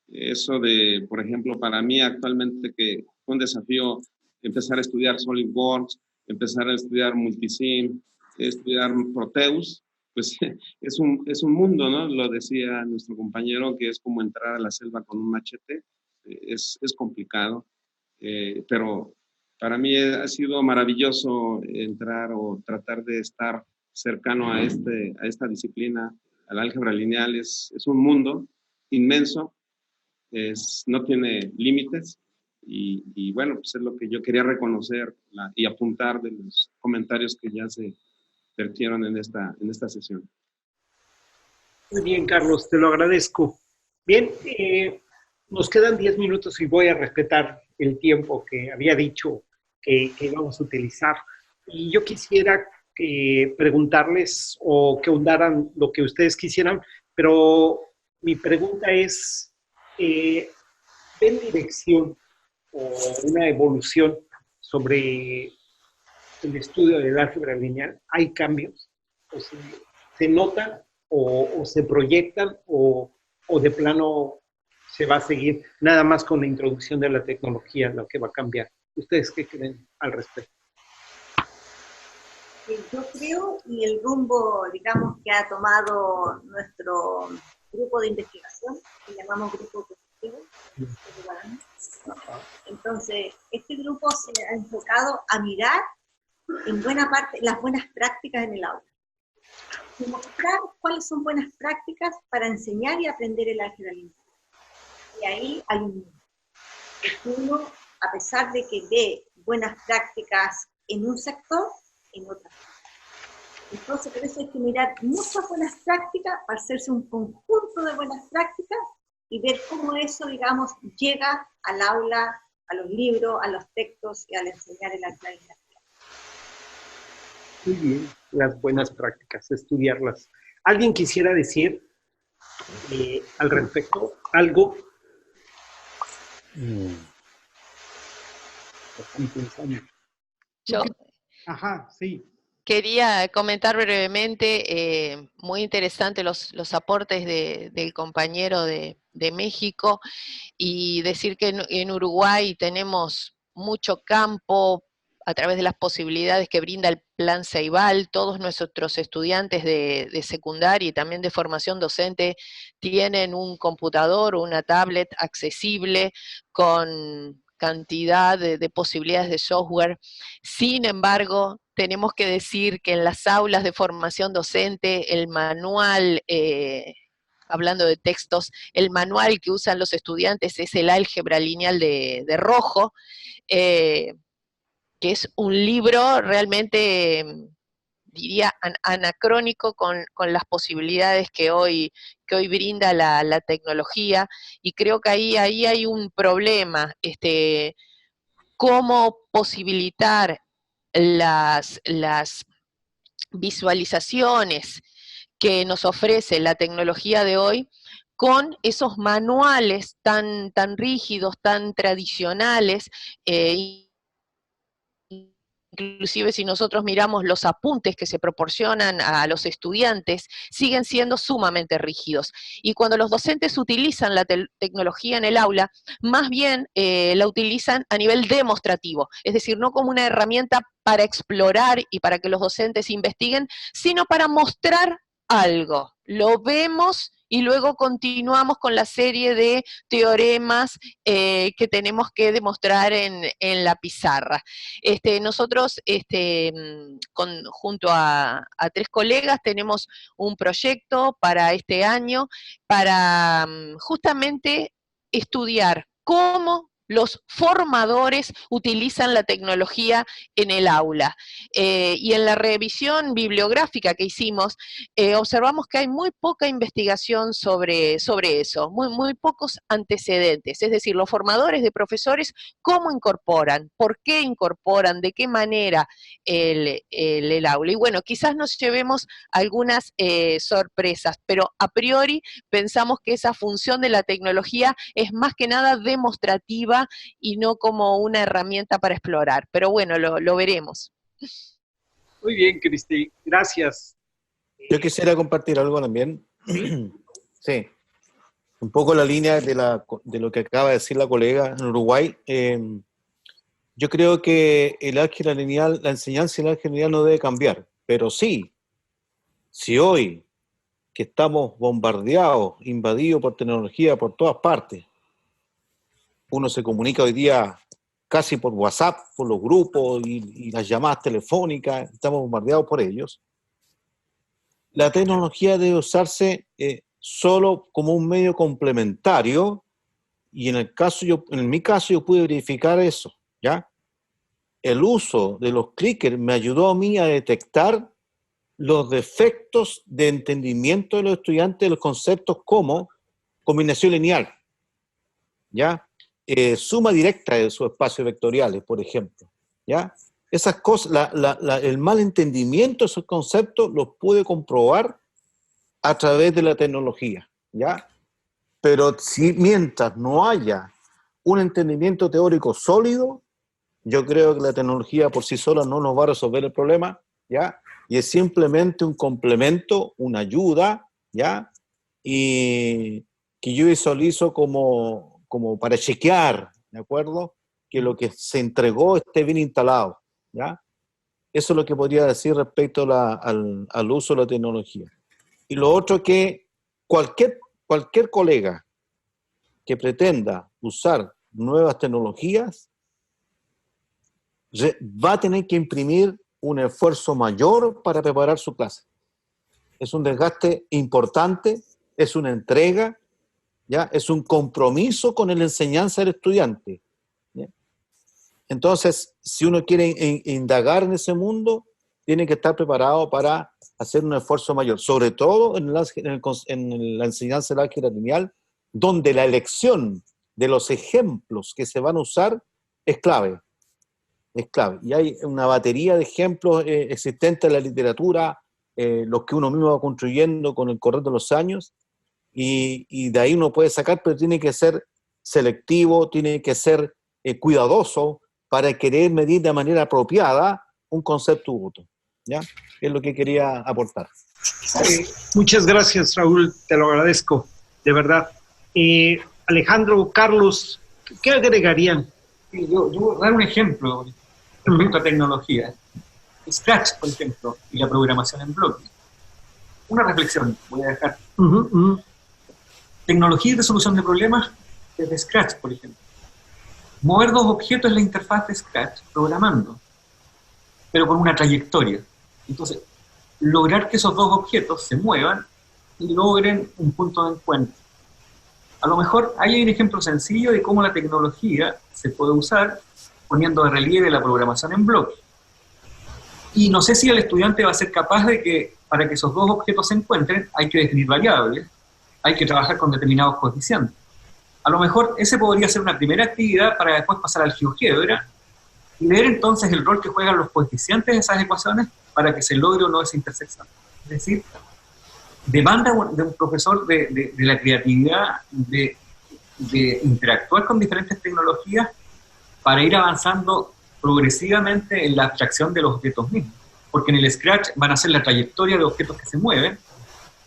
Eso por ejemplo, para mí actualmente que fue un desafío empezar a estudiar SolidWorks, empezar a estudiar Multisim, estudiar Proteus, pues es un mundo, ¿no? Lo decía nuestro compañero, que es como entrar a la selva con un machete. Es complicado, pero para mí ha sido maravilloso entrar o tratar de estar cercano a esta disciplina, al álgebra lineal. Es un mundo inmenso, no tiene límites, y bueno, pues es lo que yo quería reconocer y apuntar de los comentarios que ya se vertieron en esta sesión. Muy bien, Carlos, te lo agradezco. Bien, nos quedan 10 minutos y voy a respetar el tiempo que había dicho que íbamos a utilizar. Y yo quisiera preguntarles o que ahondaran lo que ustedes quisieran, pero mi pregunta es, ¿ven dirección o una evolución sobre el estudio del álgebra lineal? ¿Hay cambios? ¿O se notan o se proyectan o de plano se va a seguir nada más con la introducción de la tecnología lo que va a cambiar? ¿Ustedes qué creen al respecto? Yo creo, y el rumbo, digamos, que ha tomado nuestro grupo de investigación, que llamamos Grupo Positivo, entonces, este grupo se ha enfocado a mirar en buena parte las buenas prácticas en el aula. Y mostrar cuáles son buenas prácticas para enseñar y aprender el álgebra lineal. Y ahí hay uno, a pesar de que ve buenas prácticas en un sector, en otro. Entonces, por eso hay que mirar muchas buenas prácticas para hacerse un conjunto de buenas prácticas y ver cómo eso, digamos, llega al aula, a los libros, a los textos y al enseñar el álgebra lineal. Muy bien, las buenas prácticas, estudiarlas. ¿Alguien quisiera decir al respecto algo? Están pensando. Yo Ajá, sí. quería comentar brevemente, muy interesante los aportes del compañero de México, y decir que en Uruguay tenemos mucho campo a través de las posibilidades que brinda el Plan Ceibal. Todos nuestros estudiantes de secundaria y también de formación docente tienen un computador o una tablet accesible con cantidad de posibilidades de software. Sin embargo, tenemos que decir que en las aulas de formación docente, el manual, hablando de textos, el manual que usan los estudiantes es el álgebra lineal de Rojo, que es un libro realmente, diría, anacrónico con las posibilidades que hoy brinda la tecnología, y creo que ahí hay un problema, cómo posibilitar las visualizaciones que nos ofrece la tecnología de hoy con esos manuales tan rígidos, tan tradicionales, inclusive si nosotros miramos los apuntes que se proporcionan a los estudiantes, siguen siendo sumamente rígidos. Y cuando los docentes utilizan la tecnología en el aula, más bien la utilizan a nivel demostrativo, es decir, no como una herramienta para explorar y para que los docentes investiguen, sino para mostrar algo. Lo vemos y luego continuamos con la serie de teoremas que tenemos que demostrar en la pizarra. Nosotros, junto a 3 colegas, tenemos un proyecto para este año para justamente estudiar cómo los formadores utilizan la tecnología en el aula. Y en la revisión bibliográfica que hicimos, observamos que hay muy poca investigación sobre eso, muy pocos antecedentes. Es decir, los formadores de profesores, ¿cómo incorporan? ¿Por qué incorporan? ¿De qué manera el aula? Y bueno, quizás nos llevemos algunas sorpresas, pero a priori pensamos que esa función de la tecnología es más que nada demostrativa y no como una herramienta para explorar. Pero bueno, lo veremos. Muy bien, Cristi, gracias. Yo quisiera compartir algo también. Sí, un poco la línea de lo que acaba de decir la colega en Uruguay. Yo creo que el álgebra lineal, la enseñanza del álgebra lineal no debe cambiar, pero sí, si hoy que estamos bombardeados, invadidos por tecnología por todas partes, uno se comunica hoy día casi por WhatsApp, por los grupos y las llamadas telefónicas, estamos bombardeados por ellos. La tecnología debe usarse solo como un medio complementario, y en mi caso yo pude verificar eso, ¿ya? El uso de los clickers me ayudó a mí a detectar los defectos de entendimiento de los estudiantes de los conceptos como combinación lineal, ¿ya? Suma directa de sus espacios vectoriales, por ejemplo, ¿ya? Esas cosas, el mal entendimiento de esos conceptos los pude comprobar a través de la tecnología, ¿ya? Pero mientras no haya un entendimiento teórico sólido, yo creo que la tecnología por sí sola no nos va a resolver el problema, ¿ya? Y es simplemente un complemento, una ayuda, ¿ya? Y que yo visualizo como para chequear, ¿de acuerdo? Que lo que se entregó esté bien instalado, ¿ya? Eso es lo que podría decir respecto al uso de la tecnología. Y lo otro que cualquier colega que pretenda usar nuevas tecnologías va a tener que imprimir un esfuerzo mayor para preparar su clase. Es un desgaste importante, es una entrega, ¿ya? Es un compromiso con la enseñanza del estudiante, ¿ya? Entonces, si uno quiere indagar en ese mundo, tiene que estar preparado para hacer un esfuerzo mayor, sobre todo en la enseñanza del álgebra lineal, donde la elección de los ejemplos que se van a usar es clave. Es clave. Y hay una batería de ejemplos existentes en la literatura, los que uno mismo va construyendo con el correr de los años, y de ahí uno puede sacar, pero tiene que ser selectivo, tiene que ser cuidadoso para querer medir de manera apropiada un concepto u otro, ¿ya? Es lo que quería aportar. Muchas gracias, Raúl, te lo agradezco, de verdad. Alejandro, Carlos, ¿qué agregarían? Sí, yo voy a dar un ejemplo respecto a tecnología. Scratch, por ejemplo, y la programación en bloques. Una reflexión voy a dejar. Tecnología de solución de problemas desde Scratch, por ejemplo. Mover 2 objetos en la interfaz de Scratch, programando, pero con una trayectoria. Entonces, lograr que esos 2 objetos se muevan y logren un punto de encuentro. A lo mejor ahí hay un ejemplo sencillo de cómo la tecnología se puede usar poniendo de relieve la programación en bloques. Y no sé si el estudiante va a ser capaz de que, para que esos 2 objetos se encuentren, hay que definir variables, hay que trabajar con determinados coeficientes. A lo mejor ese podría ser una primera actividad para después pasar al GeoGebra y ver entonces el rol que juegan los coeficientes de esas ecuaciones para que se logre o no esa intersección. Es decir, demanda de un profesor de la creatividad, de interactuar con diferentes tecnologías para ir avanzando progresivamente en la abstracción de los objetos mismos. Porque en el Scratch van a ser la trayectoria de objetos que se mueven,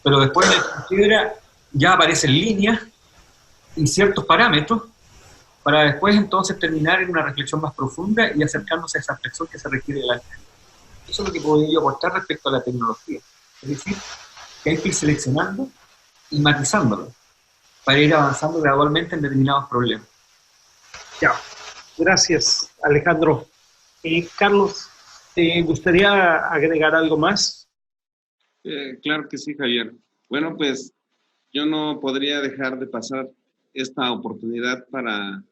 pero después en el GeoGebra ya aparecen líneas y ciertos parámetros para después entonces terminar en una reflexión más profunda y acercarnos a esa abstracción que se requiere del álgebra. Eso es lo que podría yo aportar respecto a la tecnología. Es decir, que hay que ir seleccionando y matizándolo para ir avanzando gradualmente en determinados problemas. Ya, gracias, Alejandro. Carlos, ¿te gustaría agregar algo más? Claro que sí, Javier. Bueno, pues yo no podría dejar de pasar esta oportunidad para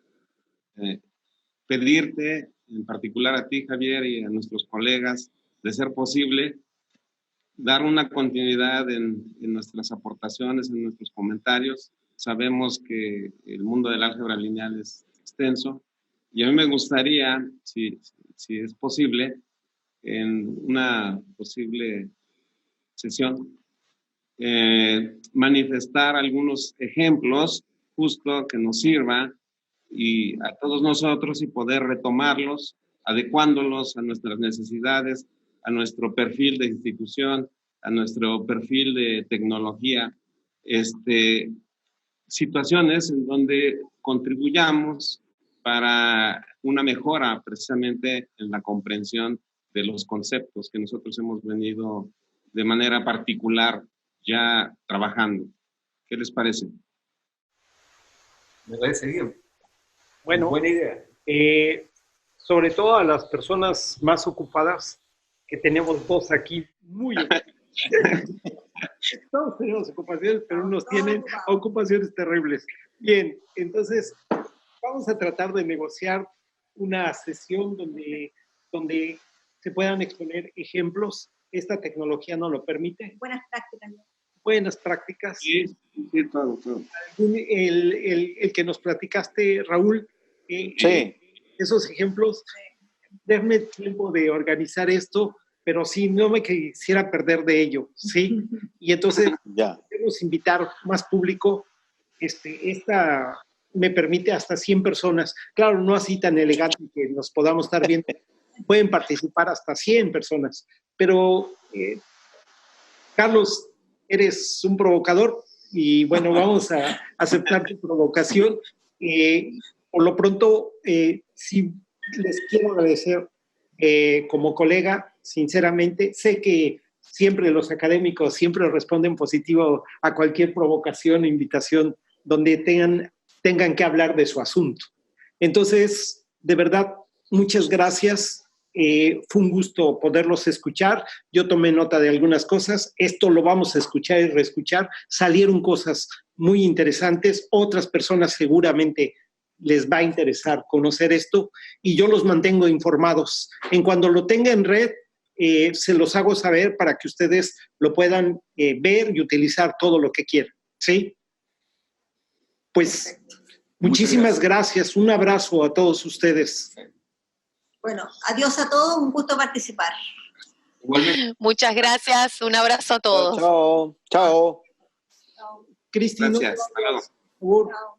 pedirte, en particular a ti, Javier, y a nuestros colegas, de ser posible, dar una continuidad en nuestras aportaciones, en nuestros comentarios. Sabemos que el mundo del álgebra lineal es extenso y a mí me gustaría, si es posible, en una posible sesión, manifestar algunos ejemplos justo que nos sirva y a todos nosotros y poder retomarlos, adecuándolos a nuestras necesidades, a nuestro perfil de institución, a nuestro perfil de tecnología, situaciones en donde contribuyamos para una mejora precisamente en la comprensión de los conceptos que nosotros hemos venido de manera particular ya trabajando. ¿Qué les parece? Me parece bien. Bueno, buena idea. Sobre todo a las personas más ocupadas, que tenemos dos aquí muy ocupadas. Todos tenemos ocupaciones, pero unos tienen ocupaciones terribles. Bien, entonces vamos a tratar de negociar una sesión donde se puedan exponer ejemplos. Esta tecnología nos lo permite. Buenas prácticas. Buenas prácticas. Sí, todo. El que nos platicaste, Raúl, sí. Esos ejemplos, denme tiempo de organizar esto, pero sí, no me quisiera perder de ello, ¿sí? Y entonces, queremos invitar más público. Esta me permite hasta 100 personas. Claro, no así tan elegante que nos podamos estar viendo. Pueden participar hasta 100 personas. Pero, Carlos, eres un provocador y bueno, vamos a aceptar tu provocación. Por lo pronto, sí les quiero agradecer como colega, sinceramente. Sé que siempre los académicos siempre responden positivo a cualquier provocación o invitación donde tengan que hablar de su asunto. Entonces, de verdad, muchas gracias. Fue un gusto poderlos escuchar. Yo tomé nota de algunas cosas. Esto lo vamos a escuchar y reescuchar. Salieron cosas muy interesantes. Otras personas seguramente les va a interesar conocer esto y yo los mantengo informados. En cuando lo tenga en red, se los hago saber para que ustedes lo puedan ver y utilizar todo lo que quieran. ¿Sí? Pues muchísimas gracias. Un abrazo a todos ustedes. Bueno, adiós a todos, un gusto participar. Muchas gracias, un abrazo a todos. Chao. Cristina. Gracias. Hasta luego. Chao.